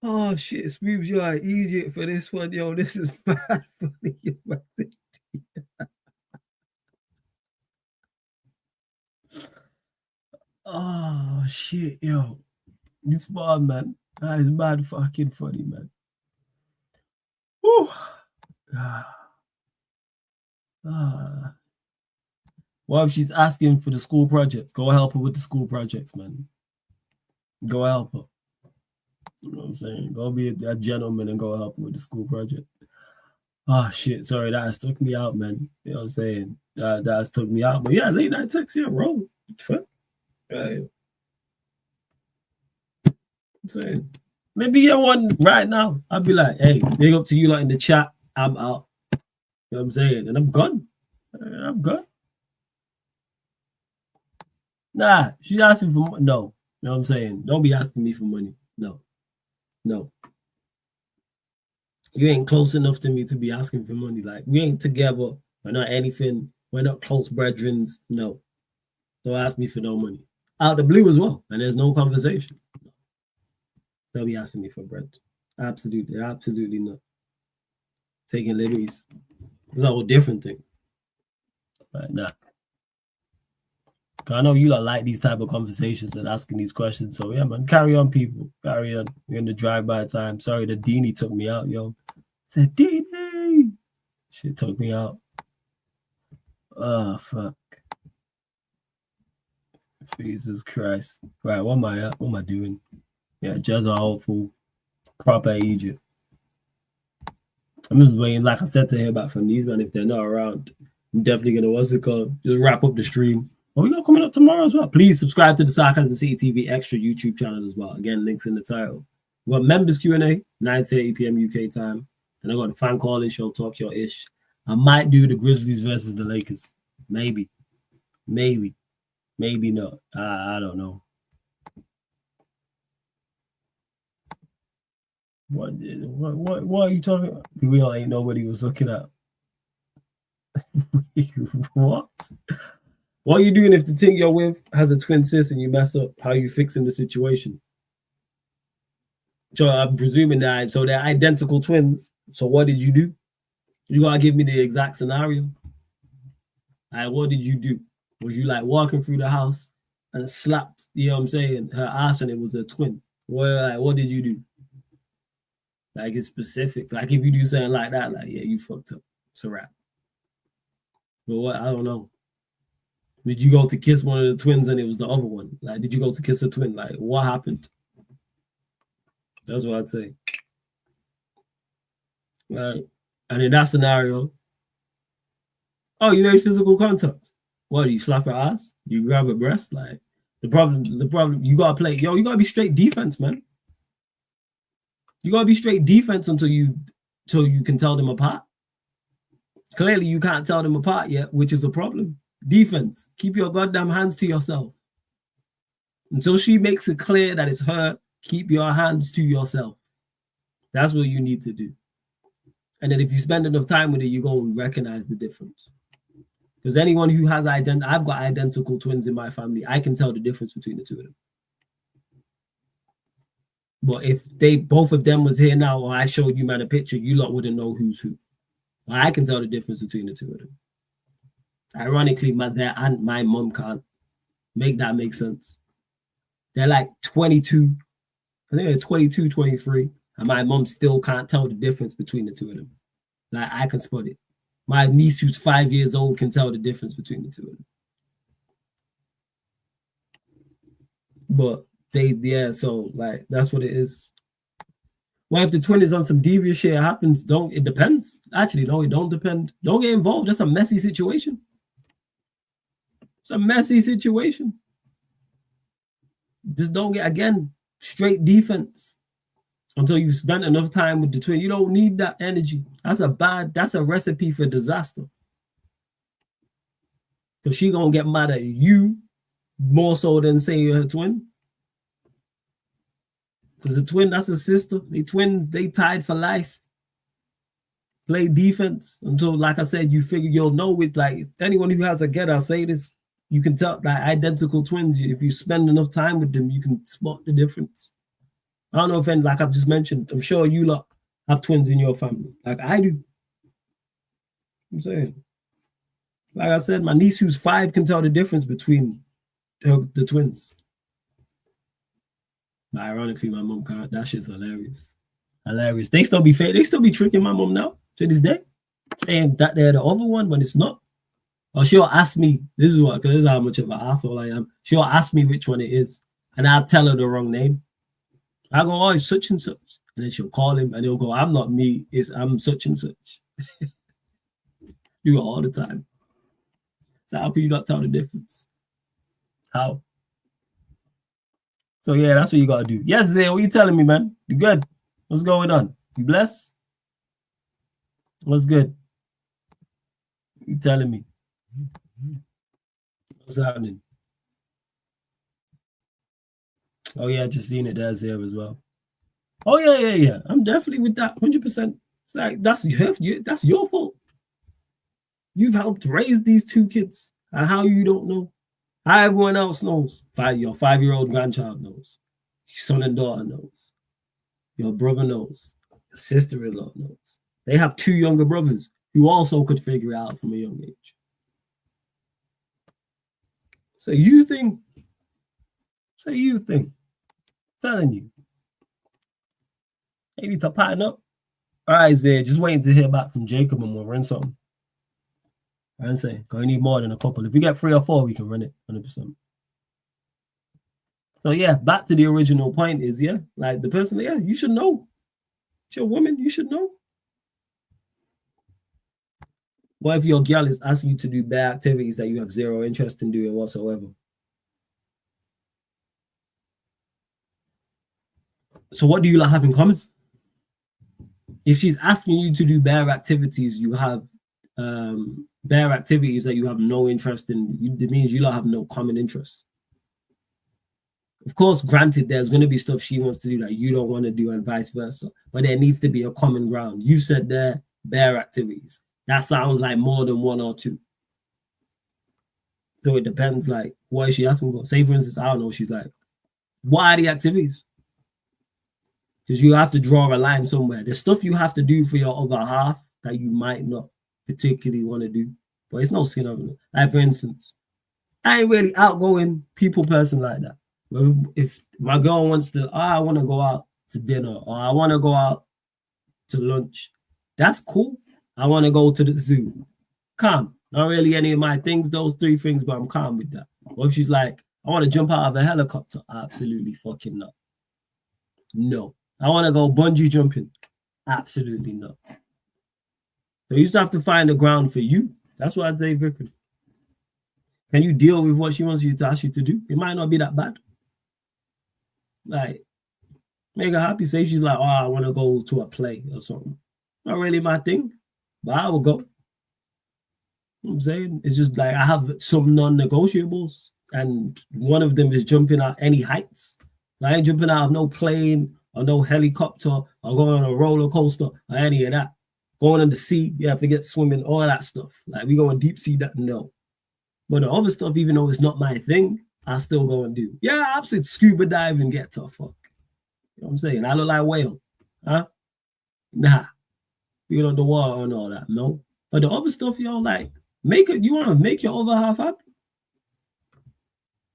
Oh shit, Smooths, you're an idiot for this one, yo. This is bad funny. Oh shit, yo. You smart, man. That is mad fucking funny, man. Whew. What if she's asking for the school project? Go help her with the school projects, man. Go help her. You know what I'm saying? Go be a gentleman and go help with the school project. Oh shit, sorry, that has took me out, man. You know what I'm saying? That has took me out. But yeah, late night text, yeah, roll. Fuck. Right. I'm saying maybe get one right now. I'll be like, hey, big up to you lot in the chat. I'm out. You know what I'm saying? And I'm gone. I'm gone. Nah, she's asking for no. You know what I'm saying? Don't be asking me for money. No. You ain't close enough to me to be asking for money. Like, we ain't together. We're not anything. We're not close brethren. No. Don't ask me for no money. Out the blue as well. And there's no conversation. Don't be asking me for bread. Absolutely not. Taking liberties. It's a whole different thing. Right now. I know you like these type of conversations and asking these questions. So yeah, man, carry on, people. Carry on. We're in the drive-by time. Sorry, the Deanie took me out, yo. I said, Deanie! Shit took me out. Oh, fuck. Jesus Christ. Right, what am I at? What am I doing? Yeah, Jezza Hopeful. Proper Egypt. I'm just waiting, like I said, to hear back from these men. If they're not around, I'm definitely going to, just wrap up the stream. Well, we got coming up tomorrow as well. Please subscribe to the Sarcasm City TV extra YouTube channel as well. Again, links in the title. We got members Q&A, 9:30 p.m. UK time. Then I got the fan calling show, Talk Your Ish. I might do the Grizzlies versus the Lakers. Maybe not. I don't know. What are you talking about? We all ain't nobody was looking at. What? What are you doing if the thing you're with has a twin sis and you mess up? How are you fixing the situation? So I'm presuming that so they're identical twins. So what did you do? You gotta give me the exact scenario. Like, what did you do? Was you like walking through the house and slapped, you know what I'm saying, her ass and it was a twin? What did you do? Like, it's specific. Like, if you do something like that, like, yeah, you fucked up. It's a wrap. But what? I don't know. Did you go to kiss one of the twins and it was the other one? Like, did you go to kiss a twin? Like, what happened? That's what I'd say. Right. And in that scenario, oh, you made physical contact. What, do you slap her ass? You grab her breast? Like, the problem, you gotta play, you gotta be straight defense, man. You gotta be straight defense until you can tell them apart. Clearly, you can't tell them apart yet, which is a problem. Defense. Keep your goddamn hands to yourself. Until she makes it clear that it's her, keep your hands to yourself. That's what you need to do. And then if you spend enough time with it, you're going to recognize the difference. Because anyone who has I've got identical twins in my family, I can tell the difference between the two of them. But if both of them was here now, or I showed you man a picture, you lot wouldn't know who's who. Well, I can tell the difference between the two of them. Ironically, their aunt, my mom can't make that make sense. They're like 22. I think they're 22, 23. And my mom still can't tell the difference between the two of them. Like, I can spot it. My niece, who's 5 years old, can tell the difference between the two of them. But so like that's what it is. Well, if the twin is on some devious shit, it happens. It depends. Actually, no, it don't depend. Don't get involved. That's a messy situation. It's a messy situation. Just don't get, again, straight defense until you've spent enough time with the twin. You don't need that energy. That's a recipe for disaster. Because she gonna get mad at you more so than say her twin. Because the twin, that's a sister. They twins, they tied for life. Play defense until, like I said, you figure you'll know with, like, anyone who has a get, I'll say this, you can tell, like, identical twins, if you spend enough time with them, you can spot the difference. I don't know if, like I've just mentioned, I'm sure you lot have twins in your family. Like I do. I'm saying. Like I said, my niece who's 5 can tell the difference between the twins. But ironically, my mom can't. That shit's hilarious. Hilarious. They still be fake. They still be tricking my mom now to this day, saying that they're the other one when it's not. Or she'll ask me, this is how much of an asshole I am. She'll ask me which one it is, and I'll tell her the wrong name. I go, oh, it's such and such. And then she'll call him and he'll go, I'm not me, I'm such and such. Do it all the time. So how can you not tell the difference? How? So yeah, that's what you gotta do. Yes, Zay, what you telling me, man? You good? What's going on? You blessed? What's good? You telling me? What's happening? Oh yeah, just seeing it there's here as well. Oh yeah. I'm definitely with that 100%. It's like that's your fault. You've helped raise these 2 kids, and how you don't know? How everyone else knows. Your 5-year-old grandchild knows. Your son and daughter knows. Your brother knows. Your sister-in-law knows. They have 2 younger brothers who also could figure it out from a young age. So you think? Telling you. They need to pattern up. All right, Zay, just waiting to hear back from Jacob and we'll run something. I'm saying, because we need more than a couple. If we get 3 or 4, we can run it 100%. So yeah, back to the original point is, yeah, like the person, yeah, you should know. It's your woman, you should know. What if your girl is asking you to do bad activities that you have zero interest in doing whatsoever? So what do you have in common? If she's asking you to do bad activities, you have bad activities that you have no interest in. It means you don't have no common interest. Of course, granted, there's going to be stuff she wants to do that you don't want to do and vice versa. But there needs to be a common ground. You said there, bad activities. That sounds like more than one or two. So it depends, like, what is she asking for? Say, for instance, I don't know, she's like, what are the activities? Because you have to draw a line somewhere. There's stuff you have to do for your other half that you might not particularly want to do. But it's no skin over it. Like, for instance, I ain't really outgoing people person like that. But if my girl wants to, I want to go out to dinner or I want to go out to lunch, that's cool. I want to go to the zoo. Calm. Not really any of my things, those three things, but I'm calm with that. Or if she's like, I want to jump out of a helicopter, absolutely fucking not. No. I want to go bungee jumping, absolutely not. So you just have to find a ground for you. That's what I'd say, Vicky. Can you deal with what she wants you to ask you to do? It might not be that bad. Like, make her happy. Say she's like, oh, I want to go to a play or something. Not really my thing, but I will go. You know what I'm saying? It's just like I have some non-negotiables, and one of them is jumping out any heights. I ain't jumping out of no plane or no helicopter or going on a roller coaster or any of that. Going in the sea, you have to get swimming, all that stuff. Like, we go in deep sea, that no. But the other stuff, even though it's not my thing, I still go and do. Yeah, I've said scuba dive and get tough. Fuck. You know what I'm saying? I look like a whale. Huh? Nah. You on the water and all that. No. But the other stuff, yo, like, you want to make your other half happy.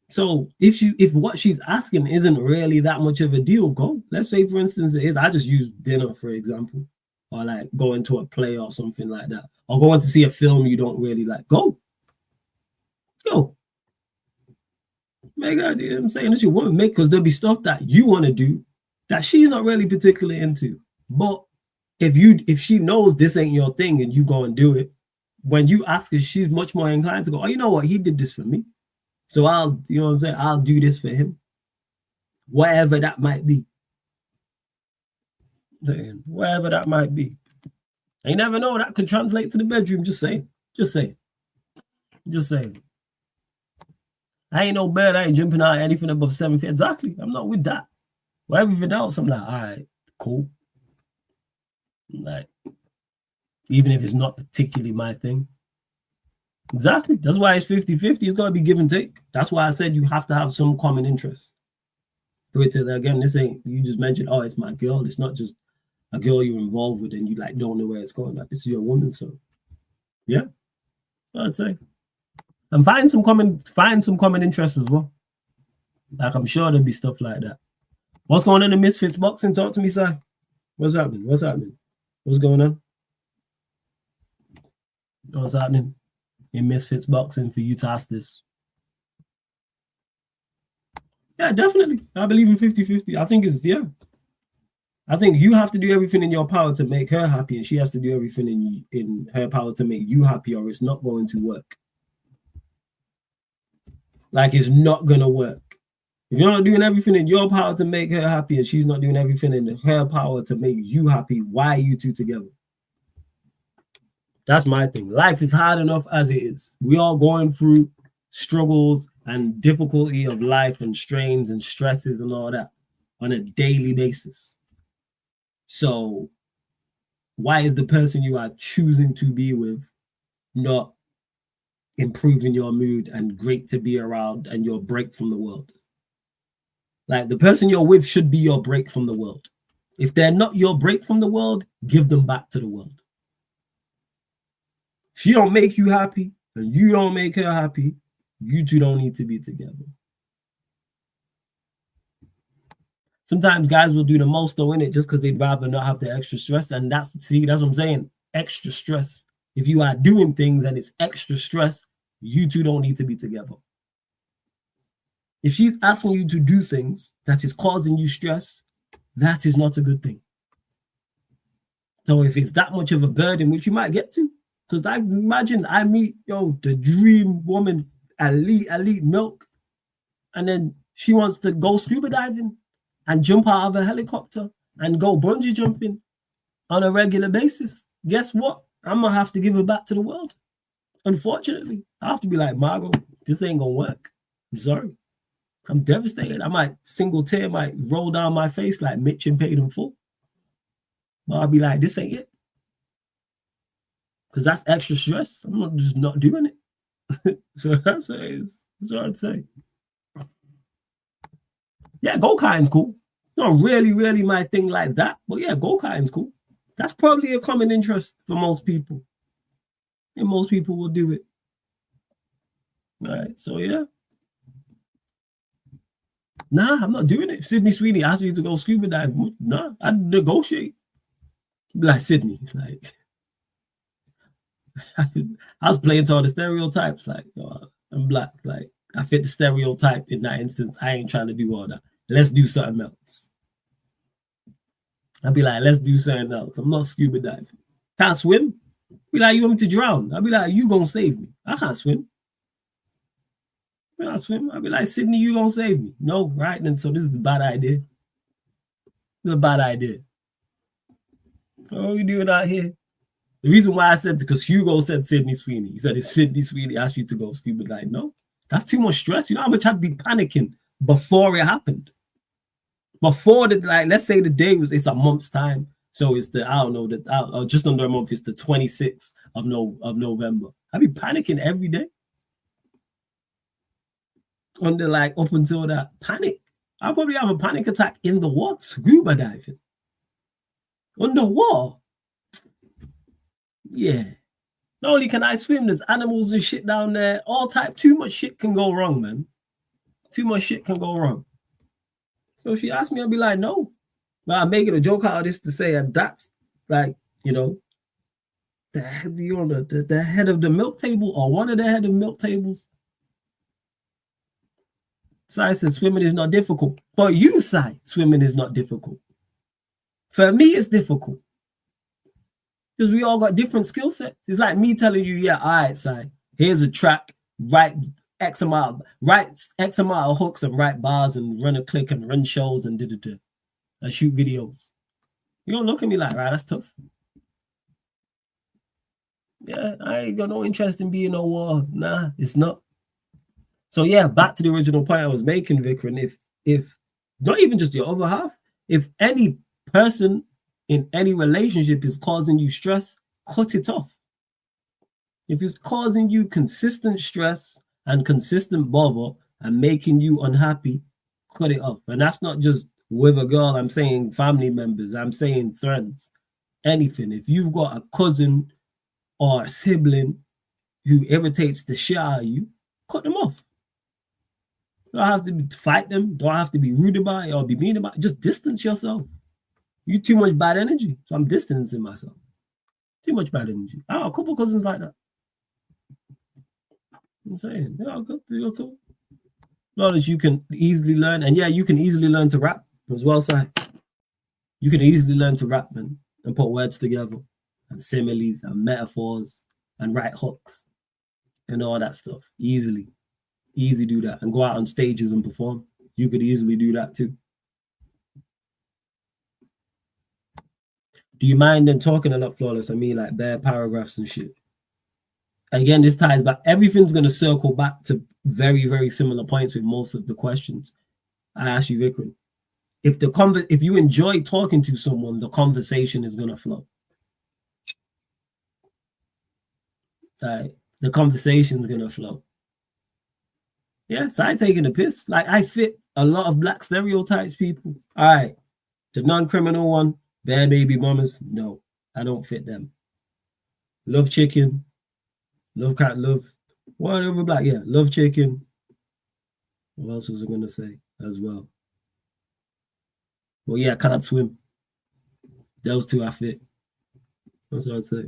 So if what she's asking isn't really that much of a deal, go. Let's say, for instance, it is. I just use dinner, for example. Or like going to a play or something like that. Or going to see a film you don't really like. Go. Go. Make her, you know what I'm saying? That's your woman. Because there'll be stuff that you want to do that she's not really particularly into. But if she knows this ain't your thing and you go and do it, when you ask her, she's much more inclined to go, oh, you know what? He did this for me. So you know what I'm saying? I'll do this for him. Whatever that might be. Whatever that might be. You never know, that could translate to the bedroom. Just saying. Just saying. Just saying. I ain't no bird. I ain't jumping out anything above 7 feet. Exactly. I'm not with that. But everything else, I'm like, all right, cool. Like, even if it's not particularly my thing. Exactly. That's why it's 50-50. It's got to be give and take. That's why I said you have to have some common interest. For it to, again, this ain't, you just mentioned, oh, it's my girl. It's not just a girl you're involved with and you like don't know where it's going. Like, this is your woman. So, yeah, I'd say. And find some common interests as well. Like, I'm sure there'll be stuff like that. What's going on in Misfits Boxing? Talk to me, sir. What's happening? What's happening? What's going on? What's happening in Misfits Boxing for you to ask this? Yeah, definitely. I believe in 50-50. I think it's, yeah. I think you have to do everything in your power to make her happy, and she has to do everything in her power to make you happy, or it's not going to work. Like, it's not going to work. If you're not doing everything in your power to make her happy and she's not doing everything in her power to make you happy, why are you two together? That's my thing. Life is hard enough as it is. We all going through struggles and difficulty of life and strains and stresses and all that on a daily basis. So why is the person you are choosing to be with not improving your mood and great to be around and your break from the world? Like, the person you're with should be your break from the world. If they're not your break from the world, give them back to the world. If she don't make you happy and you don't make her happy, you two don't need to be together. Sometimes guys will do the most though in it just because they'd rather not have the extra stress. And that's what I'm saying. Extra stress. If you are doing things and it's extra stress, you two don't need to be together. If she's asking you to do things that is causing you stress, that is not a good thing. So if it's that much of a burden, which you might get to, Because I imagine I meet, the dream woman, elite milk, and then she wants to go scuba diving and jump out of a helicopter and go bungee jumping on a regular basis. Guess what? I'm going to have to give her back to the world. Unfortunately, I have to be like, Margot, this ain't going to work. I'm sorry. I'm devastated. I might single tear might roll down my face like Mitch and Paid in Full. But I'll be like, this ain't it. Because that's extra stress. I'm just not doing it. So that's what it is. That's what I'd say. Yeah, go-karting's cool. Not really my thing like that. But yeah, go-karting's cool. That's probably a common interest for most people. And most people will do it. All right, so yeah. Nah, I'm not doing it. If Sydney Sweeney asked me to go scuba dive, nah, I'd negotiate. Like Sydney, like I was playing to all the stereotypes. Like, I'm black. Like, I fit the stereotype in that instance. I ain't trying to do all that. Let's do something else. I'd be like, let's do something else. I'm not scuba diving. Can't swim. Be like, you want me to drown? I'll be like, you gonna save me. I can't swim. I can't swim. I'll be like, Sydney, you gonna save me. No, right? And so this is a bad idea. This is a bad idea. What are we doing out here? The reason why I said, because Hugo said Sydney Sweeney. He said, if Sydney Sweeney asked you to go scuba dive, no, that's too much stress. You know how much I'd be panicking before it happened? Before the, like, let's say the day it's a month's time. So it's the, I don't know, just under a month, it's the 26th of November. I'd be panicking every day. Under like up until that panic. I'll probably have a panic attack in the water, scuba diving. Underwater. Yeah. Not only can I swim, there's animals and shit down there. All type, too much shit can go wrong, man. Too much shit can go wrong. So if she asked me, I'll be like, no. But I'm making a joke out of this to say that that's like, the head of the milk table or one of the head of milk tables. Sai says swimming is not difficult. For you, Sai, swimming is not difficult. For me, it's difficult. Because we all got different skill sets. It's like me telling you, yeah, all right, Sai, here's a track, write X amount of hooks and write bars and run a click and run shows and and shoot videos. You don't look at me like, right, that's tough. Yeah, I ain't got no interest in being no war. Nah, it's not. So yeah, back to the original point I was making, Vikram. If not even just your other half, if any person in any relationship is causing you stress, cut it off. If it's causing you consistent stress and consistent bother and making you unhappy, cut it off. And that's not just with a girl. I'm saying family members. I'm saying friends. Anything. If you've got a cousin or a sibling who irritates the shit out of you, cut them off. Don't have to fight them. Don't have to be rude about it or be mean about it. Just distance yourself. You too much bad energy. So I'm distancing myself. Too much bad energy. I have a couple cousins like that. I'm saying, yeah, okay. Knowledge you can easily learn. And yeah, you can easily learn to rap as well, Si. You can easily learn to rap, man, and put words together and similes and metaphors and write hooks and all that stuff. Easily do that and go out on stages and perform. You could easily do that too. Do you mind them talking a lot, Flawless? I mean, like bare paragraphs and shit. Again, this ties back. Everything's going to circle back to very, very similar points with most of the questions I asked you, Vikram. If you enjoy talking to someone, the conversation is going to flow. Right? The conversation's going to flow. Yes, I'm taking a piss. Like, I fit a lot of black stereotypes, people. All right. The non-criminal one, bad baby mamas. No, I don't fit them. Love chicken. Love cat, love whatever black. Yeah, love chicken. What else was I going to say as well? Well, yeah, I can't swim. Those two I fit. That's what I'd say.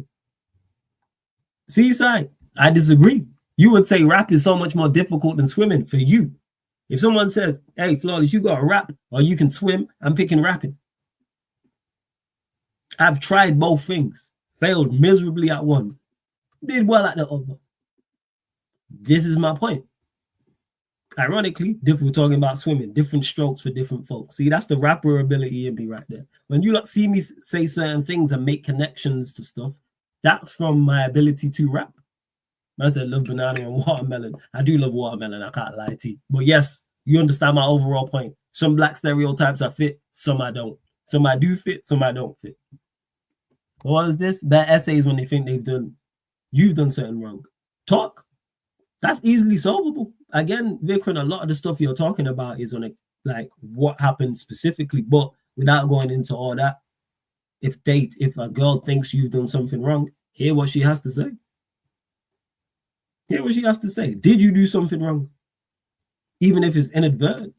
Seaside, I disagree. You would say rap is so much more difficult than swimming for you. If someone says, hey, Flawless, you got to rap or you can swim, I'm picking rapping. I've tried both things, failed miserably at one. did well at the other. This is my point. Ironically, if we're talking about swimming, different strokes for different folks. See, that's the rapper ability in me right there. When you lot see me say certain things and make connections to stuff, that's from my ability to rap. I said love banana and watermelon. I do love watermelon, I can't lie to you. But yes, you understand my overall point. Some black stereotypes I fit, some I don't. Some I do fit, some I don't fit. What is this? Bad essays when they think you've done something wrong. Talk. That's easily solvable. Again, Vikram, a lot of the stuff you're talking about is on like what happened specifically, but without going into all that, if a girl thinks you've done something wrong, hear what she has to say. Hear what she has to say. Did you do something wrong? Even if it's inadvertent.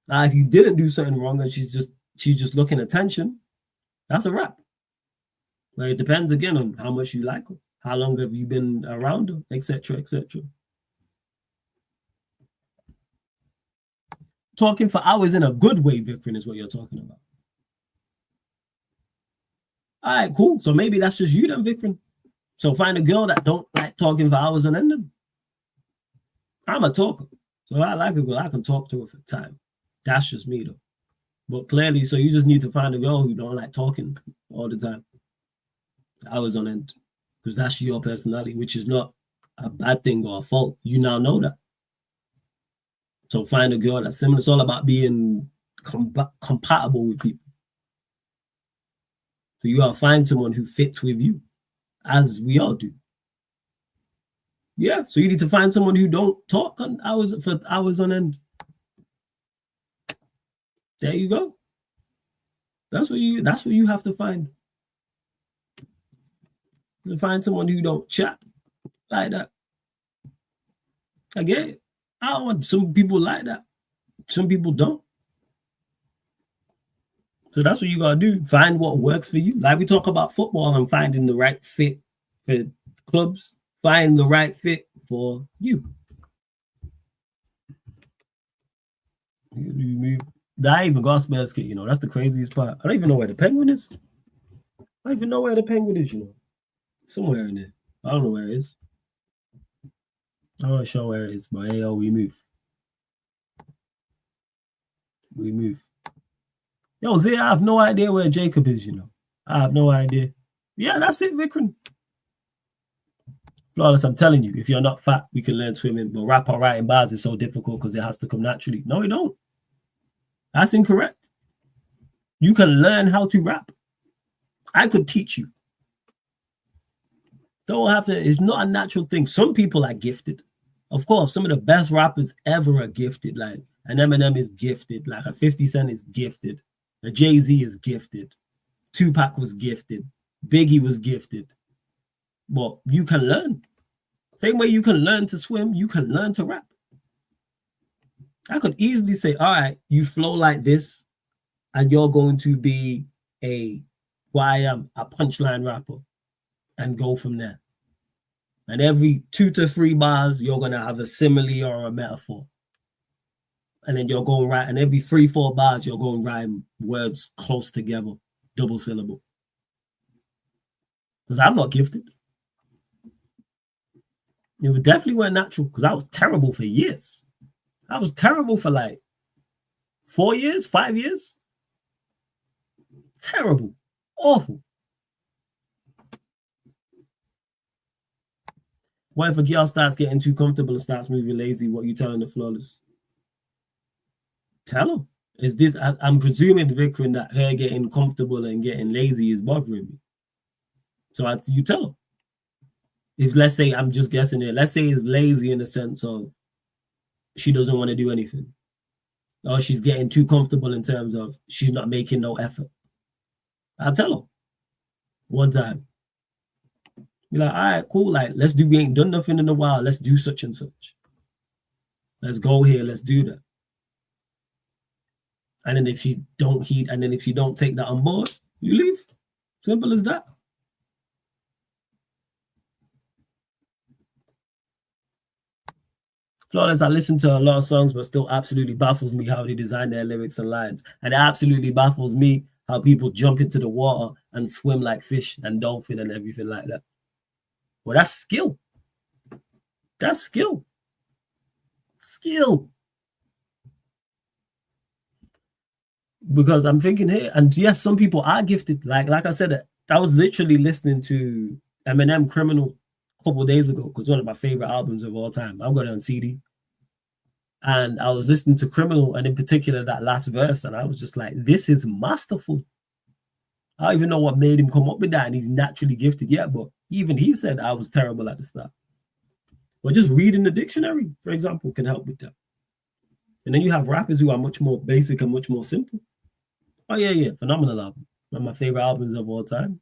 Now, if you didn't do something wrong and she's just looking attention, that's a wrap. But it depends again on how much you like her, how long have you been around her, etc., etc. Talking for hours in a good way, Vikram, is what you're talking about. All right, cool. So maybe that's just you then, Vikram. So find a girl that don't like talking for hours on end. I'm a talker. So I like a girl. I can talk to her for time. That's just me, though. But clearly, so you just need to find a girl who don't like talking all the time. Hours on end. Because that's your personality, which is not a bad thing or a fault. You now know that. So find a girl that's similar. It's all about being compatible with people. So you gotta find someone who fits with you, as we all do. Yeah, so you need to find someone who don't talk on hours on end. There you go. That's what you have to find. To find someone who don't chat like that. I get it. I don't want some people like that. Some people don't. So that's what you gotta do. Find what works for you. Like we talk about football and finding the right fit for clubs. Find the right fit for you. I even got Spurs kit, that's the craziest part. I don't even know where the penguin is. I don't even know where the penguin is, Somewhere in there. I don't know where it is. I'm not sure where it is, but hey, we move. We move. Yo, Zay, I have no idea where Jacob is, I have no idea. Yeah, that's it, Vikram. Flawless, I'm telling you, if you're not fat, we can learn swimming, but rap or writing bars is so difficult because it has to come naturally. No, you don't. That's incorrect. You can learn how to rap. I could teach you. Don't have to, it's not a natural thing. Some people are gifted. Of course, some of the best rappers ever are gifted. Like an Eminem is gifted. Like a 50 Cent is gifted. A Jay-Z is gifted. Tupac was gifted. Biggie was gifted. But you can learn. Same way you can learn to swim, you can learn to rap. I could easily say, all right, you flow like this, and you're going to be a punchline rapper, and go from there. And every 2 to 3 bars, you're going to have a simile or a metaphor. And then you're going right, and every 3-4 bars, you're going to rhyme words close together, double syllable. Because I'm not gifted. It definitely weren't natural, because I was terrible for years. I was terrible for like 4 years, 5 years. Terrible. Awful. What if a girl starts getting too comfortable and starts moving lazy? What are you telling the Flawless? Tell her. Is this? I'm presuming, Vikram, that her getting comfortable and getting lazy is bothering me. So you tell her. If, let's say, I'm just guessing it, let's say it's lazy in the sense of she doesn't want to do anything. Or she's getting too comfortable in terms of she's not making no effort. I'll tell her. One time. Be like, all right, cool. Like, we ain't done nothing in a while. Let's do such and such. Let's go here. Let's do that. And then if she don't heed, and then if she don't take that on board, you leave. Simple as that. Flawless, I listen to a lot of songs, but still absolutely baffles me how they design their lyrics and lines. And it absolutely baffles me how people jump into the water and swim like fish and dolphin and everything like that. Well, that's skill. That's skill. Skill. Because I'm thinking here, and yes, some people are gifted. Like I said, I was literally listening to Eminem Criminal a couple of days ago because one of my favorite albums of all time. I've got it on CD. And I was listening to Criminal, and in particular that last verse, and I was just like, this is masterful. I don't even know what made him come up with that, and he's naturally gifted. Yeah, but even he said I was terrible at the start. But just reading the dictionary, for example, can help with that. And then you have rappers who are much more basic and much more simple. Oh, yeah, phenomenal album. One of my favorite albums of all time.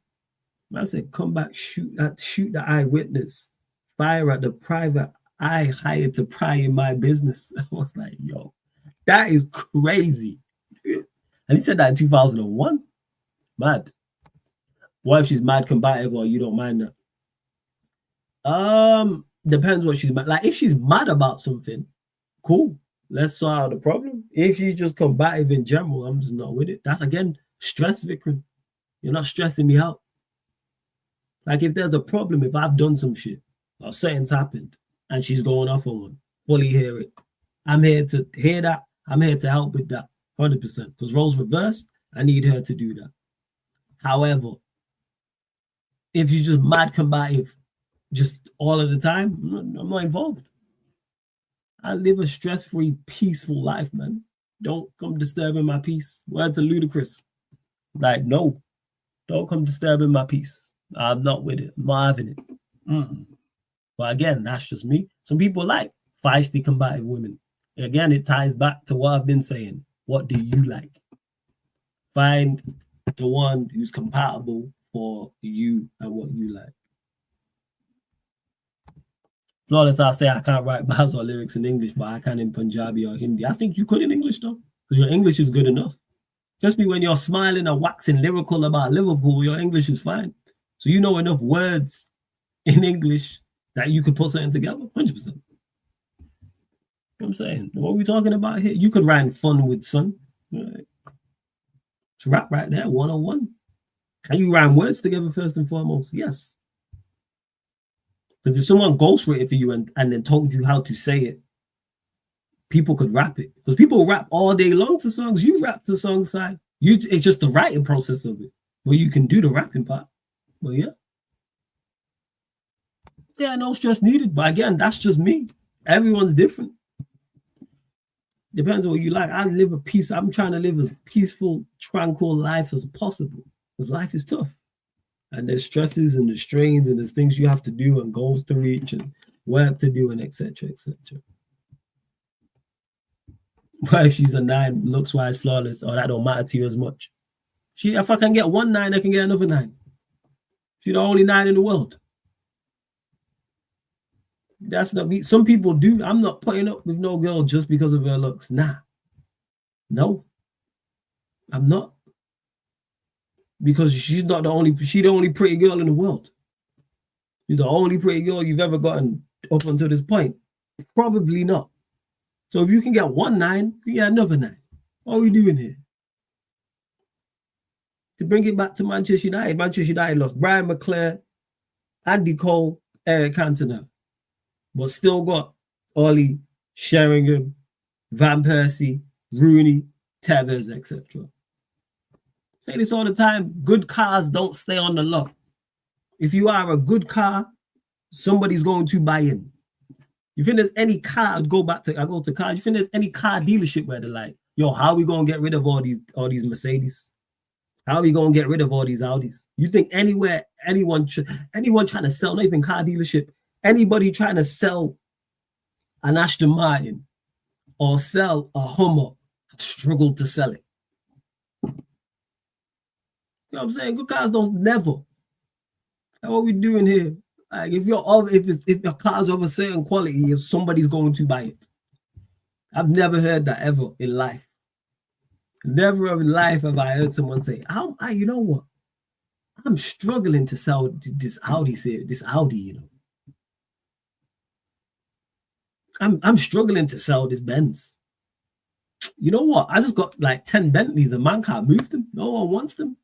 I said, come back, shoot the eyewitness, fire at the private eye hired to pry in my business. I was like, yo, that is crazy. And he said that in 2001. Mad. What if she's mad combative or you don't mind that? Depends what she's mad. Like if she's mad about something, cool. Let's solve the problem. If she's just combative in general, I'm just not with it. That's again stress victim. You're not stressing me out. Like if there's a problem, if I've done some shit or something's happened and she's going off on one, fully hear it. I'm here to hear that. I'm here to help with that 100%. Because roles reversed, I need her to do that. However, if you're just mad combative just all of the time, I'm not involved. I live a stress-free, peaceful life, man. Don't come disturbing my peace. Word to Ludacris. Like, no. Don't come disturbing my peace. I'm not with it. I'm not having it. But again, that's just me. Some people like feisty, combative women. Again, it ties back to what I've been saying. What do you like? Find the one who's compatible for you and what you like. Flawless, I say I can't write bars or lyrics in English, but I can in Punjabi or Hindi. I think you could in English, though, because your English is good enough. Just when you're smiling and waxing lyrical about Liverpool, your English is fine. So you know enough words in English that you could put something together, 100%. I'm saying, what are we talking about here? You could rhyme fun with sun. Right. It's rap right there, 101. Can you rhyme words together first and foremost? Yes. Because if someone ghostwrote for you and then told you how to say it, people could rap it. Because people rap all day long to songs. You rap to songs side. It's just the writing process of it, where you can do the rapping part. But yeah, no stress needed. But again, that's just me. Everyone's different. Depends on what you like. I'm trying to live as peaceful, tranquil life as possible. Because life is tough. And there's stresses and there's strains and there's things you have to do and goals to reach and work to do and etc. etc. But if she's a 9, looks wise, flawless, or that don't matter to you as much. If I can get one 9, I can get another 9. She's the only 9 in the world. That's not me. Some people do. I'm not putting up with no girl just because of her looks. Nah. No. I'm not. Because she's the only pretty girl in the world. She's the only pretty girl you've ever gotten up until this point. Probably not. So if you can get one 9, you get another 9. What are we doing here? To bring it back to Manchester United lost Brian McClare, Andy Cole, Eric Cantona, but still got Ollie, Sheringham, Van Persie, Rooney, Tevez, etc. Say this all the time. Good cars don't stay on the lot. If you are a good car, somebody's going to buy in. You think there's any car? I go to cars. You think there's any car dealership where they're like, yo, how are we gonna get rid of all these Mercedes? How are we gonna get rid of all these Audis? You think anywhere, anyone trying to sell, not even car dealership, anybody trying to sell an Aston Martin or sell a Hummer struggled to sell it? You know what I'm saying? Good cars don't never. What are we doing here? Like if your car's of a certain quality, somebody's going to buy it. I've never heard that ever in life. Never in life have I heard someone say, you know what? I'm struggling to sell this Audi, you know. I'm struggling to sell this Benz. You know what? I just got like 10 Bentleys and man can't move them. No one wants them.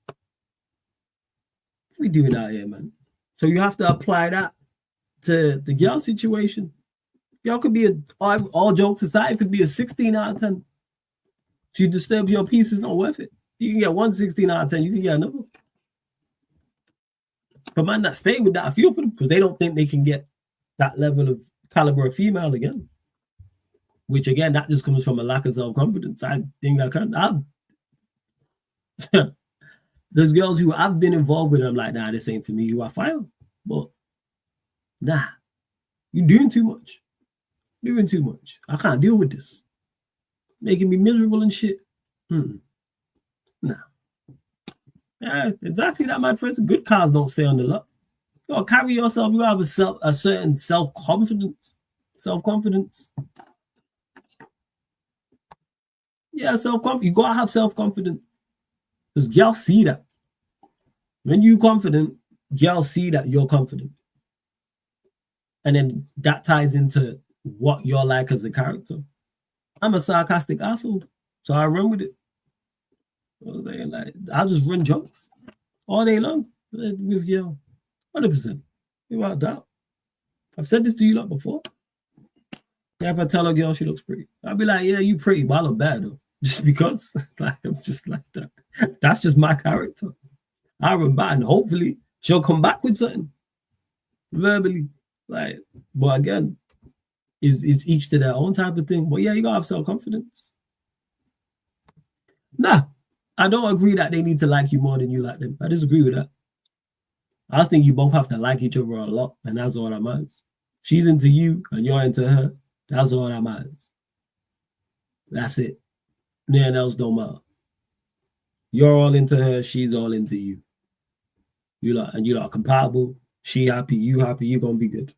What are we doing out here, man? So you have to apply that to the girl situation. Y'all could be all jokes aside, it could be a 16 out of 10. She disturbs your peace, it's not worth it. You can get 116 out of 10, you can get another. But man, not stay with that. I feel for them because they don't think they can get that level of caliber of female again. Which again, that just comes from a lack of self-confidence. I think I can. There's girls who I've been involved with, I'm like, nah, this ain't for me, who I fire. But nah, you're doing too much. Doing too much. I can't deal with this. Making me miserable and shit. Nah. Yeah, exactly that, my friends. Good cars don't stay on the lot. You gotta carry yourself. You have a certain self-confidence. Self-confidence. Yeah, self-confidence. You gotta have self-confidence. Because girls see that. When you're confident, girls see that you're confident. And then that ties into what you're like as a character. I'm a sarcastic asshole, so I run with it. I'll just run jokes all day long with you, 100%. Without doubt. I've said this to you lot before. If I tell a girl she looks pretty, I'll be like, yeah, you pretty, but I look bad though. Just because, like, I'm just like that. That's just my character. I run back, and hopefully she'll come back with something verbally. Like, but again, it's each to their own type of thing. But yeah, you gotta have self-confidence. Nah, I don't agree that they need to like you more than you like them. I disagree with that. I think you both have to like each other a lot, and that's all that matters. She's into you, and you're into her. That's all that matters. That's it. Nothing else don't matter. You're all into her, she's all into you. You are compatible. She happy, you're gonna be good.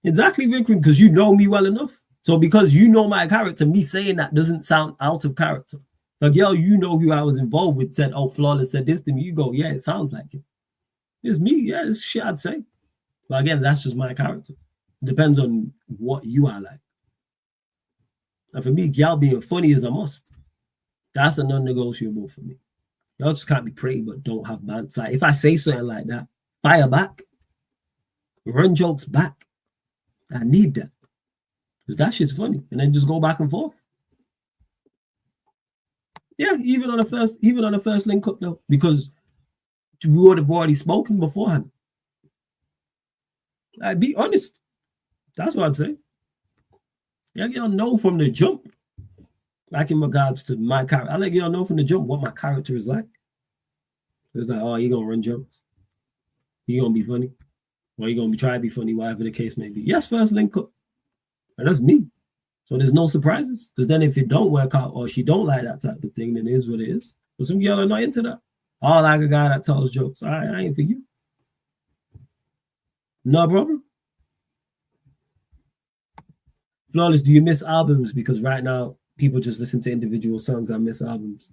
Exactly, Vikram, because you know me well enough. So because you know my character, me saying that doesn't sound out of character. Like, yo, you know who I was involved with said, oh, Flawless said this to me. You go, yeah, it sounds like it. It's me, yeah, it's shit I'd say. But again, that's just my character. It depends on what you are like. And for me, gal being funny is a must. That's a non-negotiable for me. Y'all just can't be pretty but don't have bands. Like, if I say something like that, fire back. Run jokes back. I need that. Because that shit's funny. And then just go back and forth. Yeah, even on the first link up though, because we would have already spoken beforehand. Like, be honest. That's what I'd say. Yeah, y'all know from the jump. Like in regards to my character. I let y'all know from the jump what my character is like. It's like, oh, you gonna run jokes. You gonna be funny. Or you gonna try to be funny, whatever the case may be. Yes, first link up. And that's me. So there's no surprises. Because then if it don't work out or she don't like that type of thing, then it is what it is. But some y'all are not into that. I like a guy that tells jokes. I ain't for you. No problem. Flawless, do you miss albums? Because right now, people just listen to individual songs. I miss albums.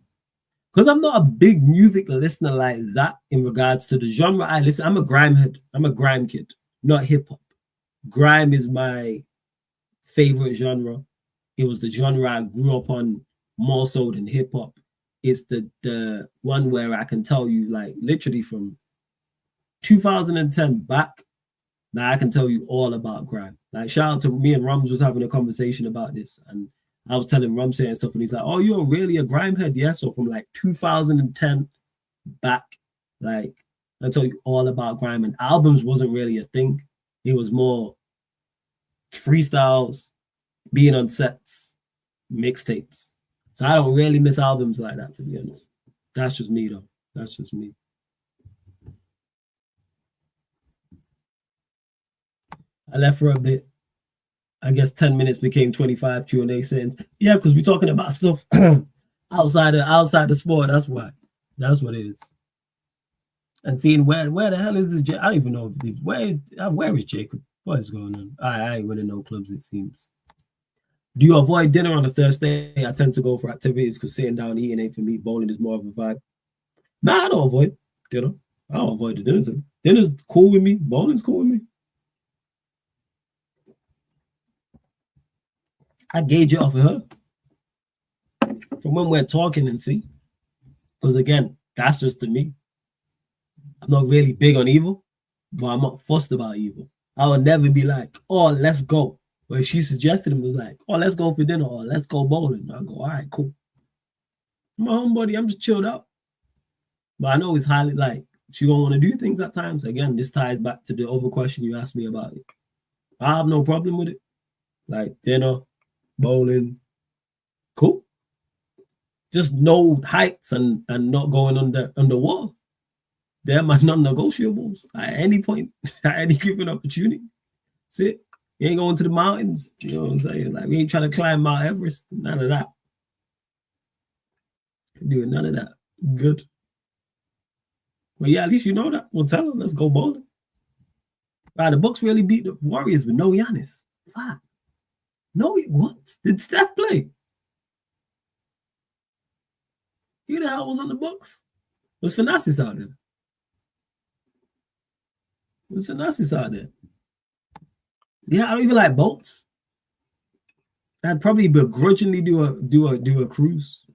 Because I'm not a big music listener like that in regards to the genre I listen. I'm a grime head. I'm a grime kid, not hip hop. Grime is my favorite genre. It was the genre I grew up on more so than hip hop. It's the one where I can tell you, like, literally from 2010 back, now I can tell you all about grime. Like, shout out to me and Rums was having a conversation about this, and I was telling Rum saying stuff, and he's like, oh, you're really a grime head? Yeah. So from like 2010 back, like, I tell you all about grime, and albums wasn't really a thing. It was more freestyles, being on sets, mixtapes. So I don't really miss albums like that, to be honest. That's just me, though. That's just me. I left for a bit. I guess 10 minutes became 25 Q&A saying, yeah, because we're talking about stuff outside the sport. That's why. That's what it is. And seeing where the hell is this? I don't even know where is Jacob? What is going on? I ain't winning no clubs, it seems. Do you avoid dinner on a Thursday? I tend to go for activities because sitting down eating ain't for me. Bowling is more of a vibe. Nah, I don't avoid dinner. I don't avoid the dinners. Dinner's cool with me. Bowling's cool with me. I gauge it off of her from when we're talking and see. Because again, that's just to me. I'm not really big on evil, but I'm not fussed about evil. I would never be like, oh, let's go. But if she suggested it, was like, oh, let's go for dinner or let's go bowling. I'll go, all right, cool. My homebody, I'm just chilled out. But I know it's highly like she gonna want to do things at times. Again, this ties back to the other question you asked me about it. I have no problem with it. Like dinner, bowling, cool. Just no heights and not going under wall. They're my non-negotiables at any point, at any given opportunity. That's it. You ain't going to the mountains. You know what I'm saying? Like we ain't trying to climb Mount Everest. None of that. Doing none of that. Good. But yeah, at least you know that. We'll tell them, let's go bowling. Right, the Bucks really beat the Warriors with no Giannis. Fuck. No, what? Did Steph play? Who the hell was on the Bucks? Was Thanasis out there? Was Thanasis out there? Yeah, I don't even like boats. I'd probably begrudgingly do a cruise.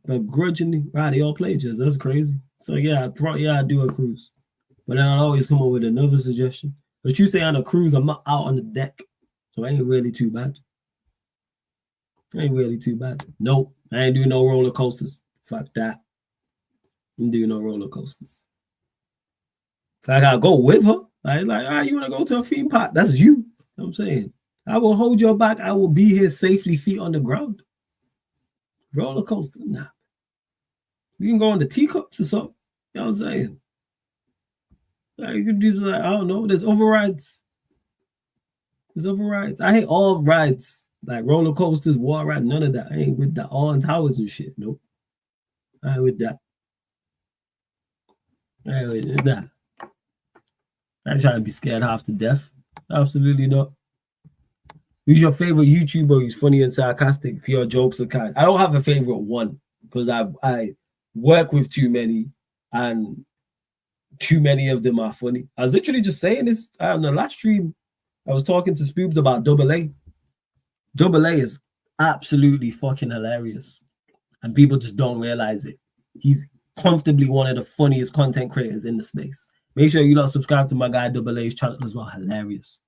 Begrudgingly, right? They all play just. That's crazy. So yeah, I'd do a cruise. But then I'll always come up with another suggestion. But you say on a cruise, I'm not out on the deck. So it ain't really too bad. Nope. I ain't doing no roller coasters. Fuck that. I ain't doing no roller coasters. So I gotta go with her. Like, you wanna go to a theme park? That's you. You know what I'm saying? I will hold your back. I will be here safely, feet on the ground. Roller coaster, nah. You can go on the teacups or something. You know what I'm saying? Like, you could do like, I don't know. There's overrides. I hate all rides. Like roller coasters, water ride, none of that. I ain't with that. All in towers and shit. Nope. I ain't with that. I ain't with that. I ain't trying to be scared half to death. Absolutely not. Who's your favorite YouTuber who's funny and sarcastic? Pure jokes are kind. I don't have a favorite one because I work with too many and too many of them are funny. I was literally just saying this on the last stream. I was talking to Spoobs about Double A. Double A is absolutely fucking hilarious. And people just don't realize it. He's comfortably one of the funniest content creators in the space. Make sure you subscribe to my guy Double A's channel as well. Hilarious.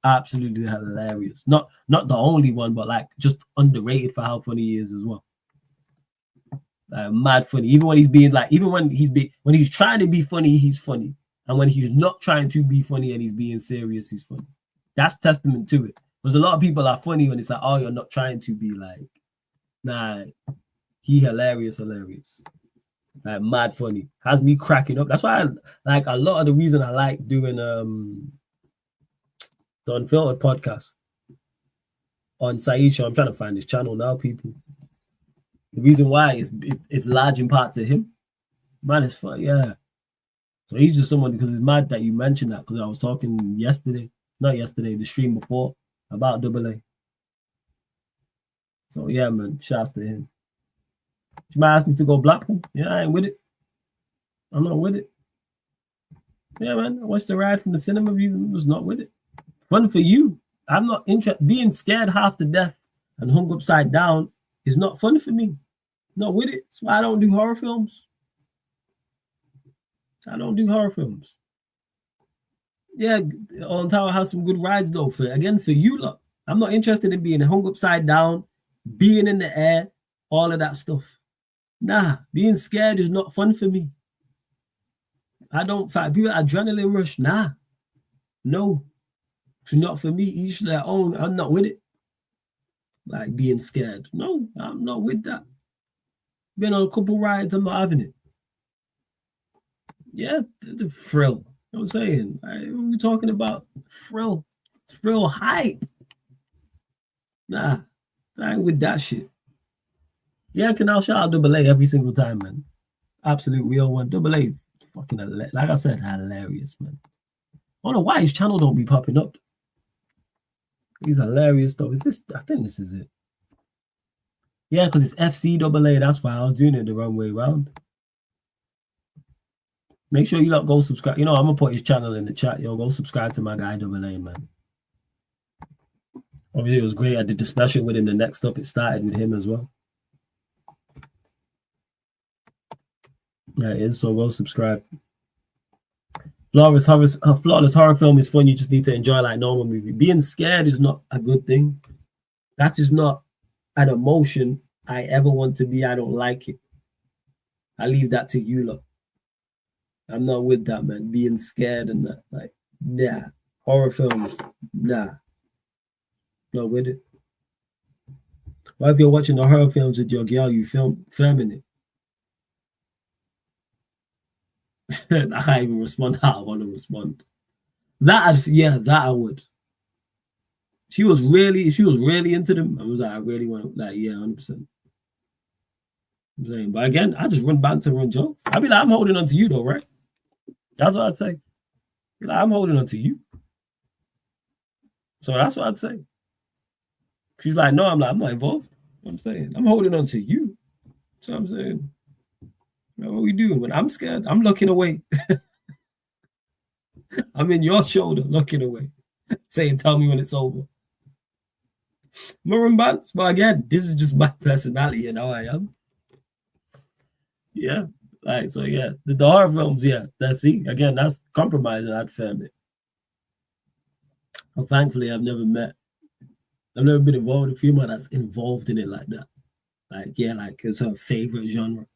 Absolutely hilarious. Not the only one, but like just underrated for how funny he is as well. Mad funny. Even when he's being like, when he's trying to be funny, he's funny. And when he's not trying to be funny and he's being serious, he's funny. That's testament to it. Because a lot of people are funny when it's like, oh, you're not trying to be like, nah, he hilarious. Like mad funny. Has me cracking up. That's why like a lot of the reason I like doing the Unfiltered podcast on Saeed Show. I'm trying to find his channel now, people. The reason why is large in part to him. Man, it's fun, yeah. So he's just someone, because it's mad that you mentioned that, because I was talking the stream before about Double A. So yeah, man, shouts to him. You might ask me to go Blackpool. Yeah, I ain't with it. I'm not with it. Yeah, man, I watched the ride from the cinema view. Was not with it. Fun for you. I'm not interested. Being scared half to death and hung upside down is not fun for me. Not with it. That's why I don't do horror films. Yeah, On Tower has some good rides though. For you lot. I'm not interested in being hung upside down, being in the air, all of that stuff. Nah, being scared is not fun for me. I don't fight people adrenaline rush. Nah, no, it's not for me. Each their own. I'm not with it. Like being scared. No, I'm not with that. Been on a couple rides, I'm not having it. Yeah, the thrill. You know what I'm saying? What are we talking about? Thrill hype. Nah, I ain't with that shit. Yeah, Canal shout out Double A every single time, man. Absolute real one. Double A, fucking like I said, hilarious, man. I don't know why his channel don't be popping up. He's hilarious though. Is this? I think this is it. Yeah, because it's FC Double A. That's why I was doing it the wrong way around. Make sure you go subscribe. You know, I'm gonna put his channel in the chat. Yo, go subscribe to my guy Double A, man. Obviously, it was great. I did the special with him. The next up, it started with him as well. Yeah, it is. So go subscribe. Flawless horror film is fun. You just need to enjoy like normal movie. Being scared is not a good thing. That is not an emotion I ever want to be. I don't like it. I leave that to you lot. I'm not with that, man. Being scared and that, like, nah. Horror films, nah. Not with it. What if you're watching the horror films with your girl, you filming it? I can't even respond how I want to respond. That I would. She was really into them. I was like, I really want to, like, yeah, 100%. I'm saying, but again, I just run banter, run jokes. I'd be like, I'm holding on to you though, right? That's what I'd say. Like, I'm holding on to you. So that's what I'd say. She's like, no, I'm like, I'm not involved. I'm saying, I'm holding on to you. So I'm saying, what are we doing? When I'm scared, I'm looking away. I'm in your shoulder, looking away, saying, tell me when it's over. Maroon bands, but again, this is just my personality and how I am. Yeah, like, so yeah, the horror films, yeah, that's again, that's compromising. I'd film it. Well, thankfully, I've never been involved with a female that's involved in it like that. Like, yeah, like it's her favorite genre.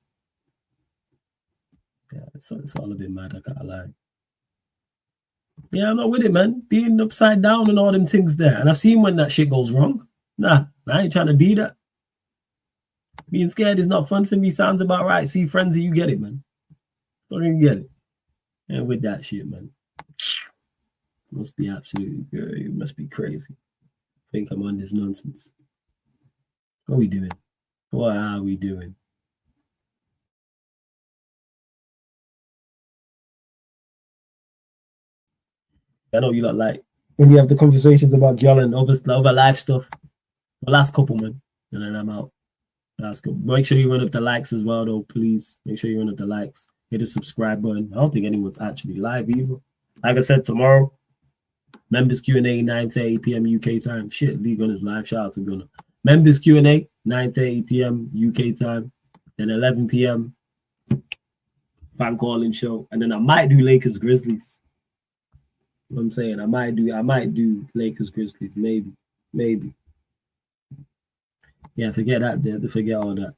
Yeah, it's all a bit mad, I can't lie. Yeah, I'm not with it, man. Being upside down and all them things there. And I've seen when that shit goes wrong. Nah, I ain't trying to be that. Being scared is not fun for me. Sounds about right. See, friends, you get it, man. Don't even get it. And with that shit, man. Must be absolutely good. It must be crazy. Think I'm on this nonsense. What are we doing? What are we doing? I know you lot like when we have the conversations about girl and other life stuff. The last couple, man. And then I'm out. Last couple. Make sure you run up the likes as well, though, please. Make sure you run up the likes. Hit the subscribe button. I don't think anyone's actually live either. Like I said, tomorrow, members Q&A, 9:30 p.m. UK time. Shit, Lee Gunner's live. Shout out to Gunner. Members Q&A, 9:30 p.m. UK time. Then 11 p.m. fan calling show. And then I might do Lakers Grizzlies. You know what I'm saying? I might do Lakers Grizzlies. Maybe. Yeah, forget that there. Forget all that.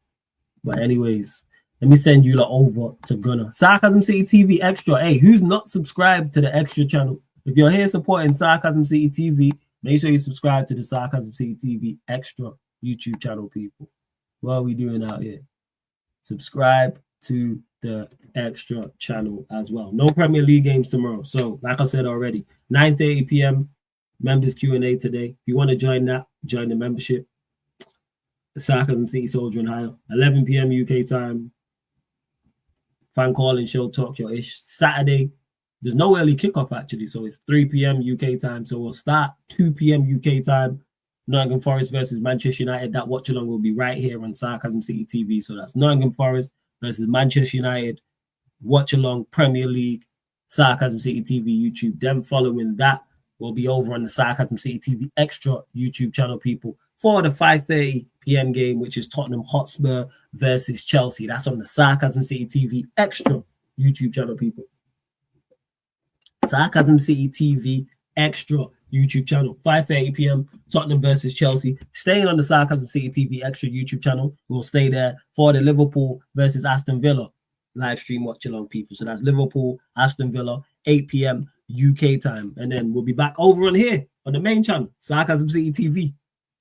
But anyways, let me send you lot over to Gunner. Sarcasm City TV Extra. Hey, who's not subscribed to the Extra channel? If you're here supporting Sarcasm City TV, make sure you subscribe to the Sarcasm City TV Extra YouTube channel, people. What are we doing out here? Subscribe to the Extra channel as well. No Premier League games tomorrow. So, like I said already, 9:30 p.m. members Q&A today. If you want to join that, join the membership. Sarcasm City Soldier and Higher. 11 p.m. UK time. Fan calling show, talk your ish. Saturday, there's no early kickoff actually, so it's 3 p.m. UK time. So we'll start 2 p.m. UK time. Nottingham Forest versus Manchester United. That watch along will be right here on Sarcasm City TV. So that's Nottingham Forest versus Manchester United. Watch along Premier League, Sarcasm City TV YouTube. Then following that will be over on the Sarcasm City TV Extra YouTube channel, people, for the 5:30 p.m. game, which is Tottenham Hotspur versus Chelsea. That's on the Sarcasm City TV Extra YouTube channel, people. Sarcasm City TV Extra YouTube channel, 5:30 p.m. Tottenham versus Chelsea. Staying on the Sarcasm City TV Extra YouTube channel, we'll stay there for the Liverpool versus Aston Villa live stream watch along, people. So that's Liverpool, Aston Villa, 8 p.m. UK time. And then we'll be back over on here on the main channel, Sarcasm City TV,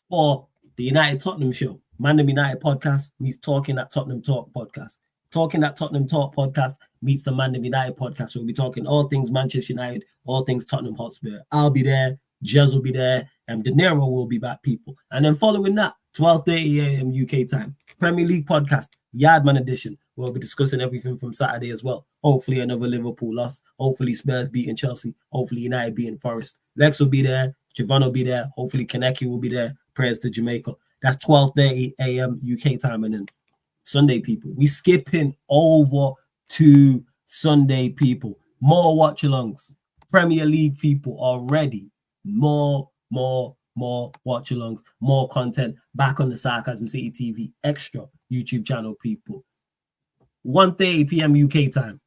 for the United Tottenham show. Mandem United podcast meets Talking That Tottenham Talk podcast. Talking That Tottenham Talk podcast meets the Mandem United podcast. So we'll be talking all things Manchester United, all things Tottenham Hotspur. I'll be there, Jez will be there, and De Niro will be back, people. And then following that, 12:30 a.m. UK time, Premier League podcast, Yardman edition. We'll be discussing everything from Saturday as well. Hopefully another Liverpool loss. Hopefully Spurs beating Chelsea. Hopefully United beating Forest. Lex will be there. Javon will be there. Hopefully Kaneki will be there. Prayers to Jamaica. That's 12:30 a.m. UK time. And then Sunday, people. We skipping over to Sunday, people. More watch-alongs. Premier League people already. More watch-alongs. More content back on the Sarcasm City TV Extra YouTube channel, people. 1:30 p.m. UK time.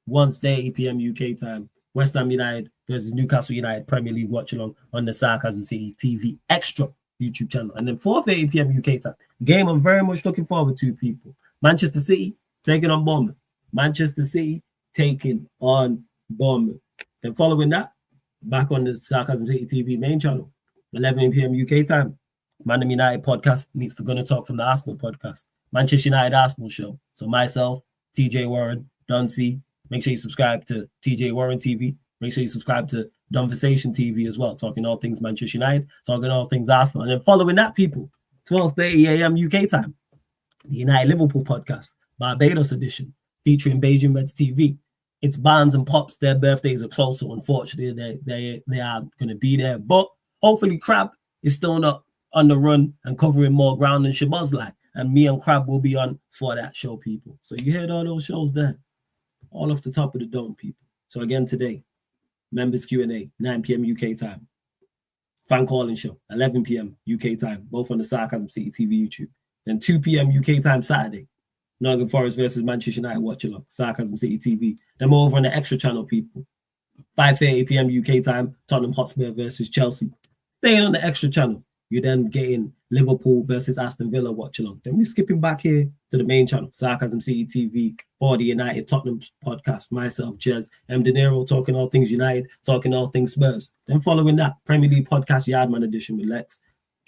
1:30 p.m. UK time. West Ham United versus Newcastle United Premier League watch along on the Sarcasm City TV Extra YouTube channel. And then 4:30 p.m. UK time. Game I'm very much looking forward to, people. Manchester City taking on Bournemouth. Manchester City taking on Bournemouth. Then following that, back on the Sarcasm City TV main channel, 11 p.m. UK time. Man United podcast meets the Gunner Talk from the Arsenal podcast. Manchester United Arsenal show. So myself, TJ Warren, Don C. Make sure you subscribe to TJ Warren TV. Make sure you subscribe to Donversation TV as well, talking all things Manchester United, talking all things Arsenal. And then following that, people, 12:30 a.m. UK time, the United Liverpool podcast, Barbados edition, featuring Beijing Reds TV. It's Barnes and Pops. Their birthdays are close, so unfortunately, they are going to be there. But hopefully, Crab is still not on the run and covering more ground than Shabazz like. And me and Crab will be on for that show, people. So you heard all those shows there, all off the top of the dome, people. So again, today, members Q&A, 9 p.m. UK time. Fan calling show, 11 p.m. UK time, both on the Sarcasm City TV YouTube. Then 2 p.m. UK time Saturday, Nottingham Forest versus Manchester United watch along, Sarcasm City TV. Then we're over on the Extra channel, people. 5:30 p.m. UK time, Tottenham Hotspur versus Chelsea. Staying on the Extra channel, you're then getting Liverpool versus Aston Villa watch along. Then we're skipping back here to the main channel, Sarcasm City TV, for the United Tottenham podcast. Myself, Jez, M. De Niro, talking all things United, talking all things Spurs. Then following that, Premier League podcast Yardman edition with Lex,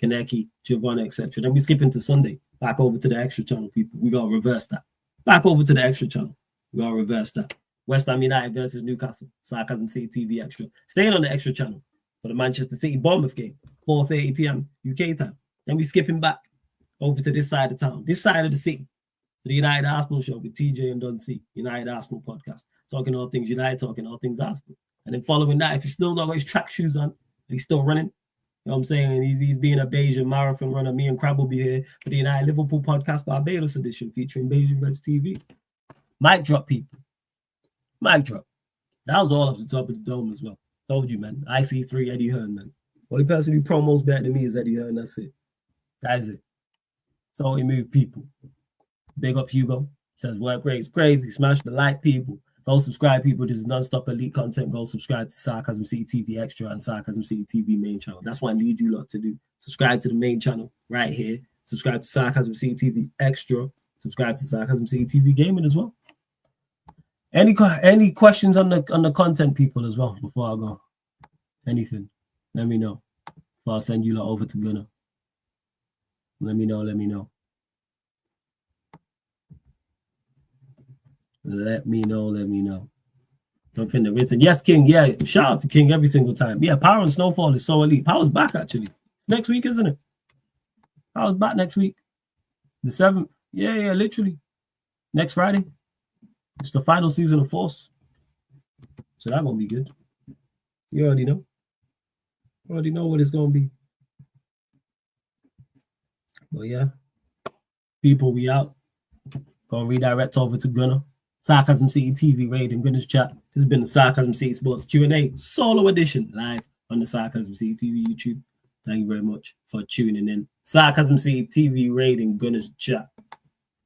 Kaneki, Giovanna, etc. Then we skip into Sunday, back over to the Extra channel, people. We got to reverse that. Back over to the Extra channel. We got to reverse that. West Ham United versus Newcastle, Sarcasm City TV Extra. Staying on the Extra channel for the Manchester City Bournemouth game, 4:30 p.m. UK time. Then we skipping back over to this side of town, this side of the city, to the United Arsenal show with TJ and Don C, United Arsenal podcast, talking all things United, talking all things Arsenal. And then following that, if he's still not got his track shoes on and he's still running, you know what I'm saying? He's being a Beijing marathon runner. Me and Crab will be here for the United Liverpool podcast Barbados edition featuring Beijing Reds TV. Mic drop, people. Mic drop. That was all off the top of the dome as well. Told you, man. IC3 Eddie Hearn, man. Only person who promos better than me is Eddie Hearn. That's it. That's it. So we move, people. Big up Hugo. Says work rate is crazy. Smash the like, people. Go subscribe, people. This is non-stop elite content. Go subscribe to Sarcasm City TV Extra and Sarcasm City TV main channel. That's what I need you lot to do. Subscribe to the main channel right here. Subscribe to Sarcasm City TV Extra. Subscribe to Sarcasm City TV Gaming as well. Any questions on the content, people, as well, before I go? Anything? Let me know. Or I'll send you lot over to Gunner. Let me know. Let me know. Something that written. Yes, King. Yeah, shout out to King every single time. Yeah, Power and Snowfall is so elite. Power's back, actually. Next week, isn't it? Power's back next week. The 7th. Yeah, literally. Next Friday. It's the final season of Force. So that won't be good. You already know. You already know what it's going to be. But yeah. People, we out. Gonna redirect over to Gunner. Sarcasm City TV raid and Gunner's chat. This has been the Sarcasm City Sports Q&A solo edition live on the Sarcasm City TV YouTube. Thank you very much for tuning in. Sarcasm City TV raid and Gunner's chat.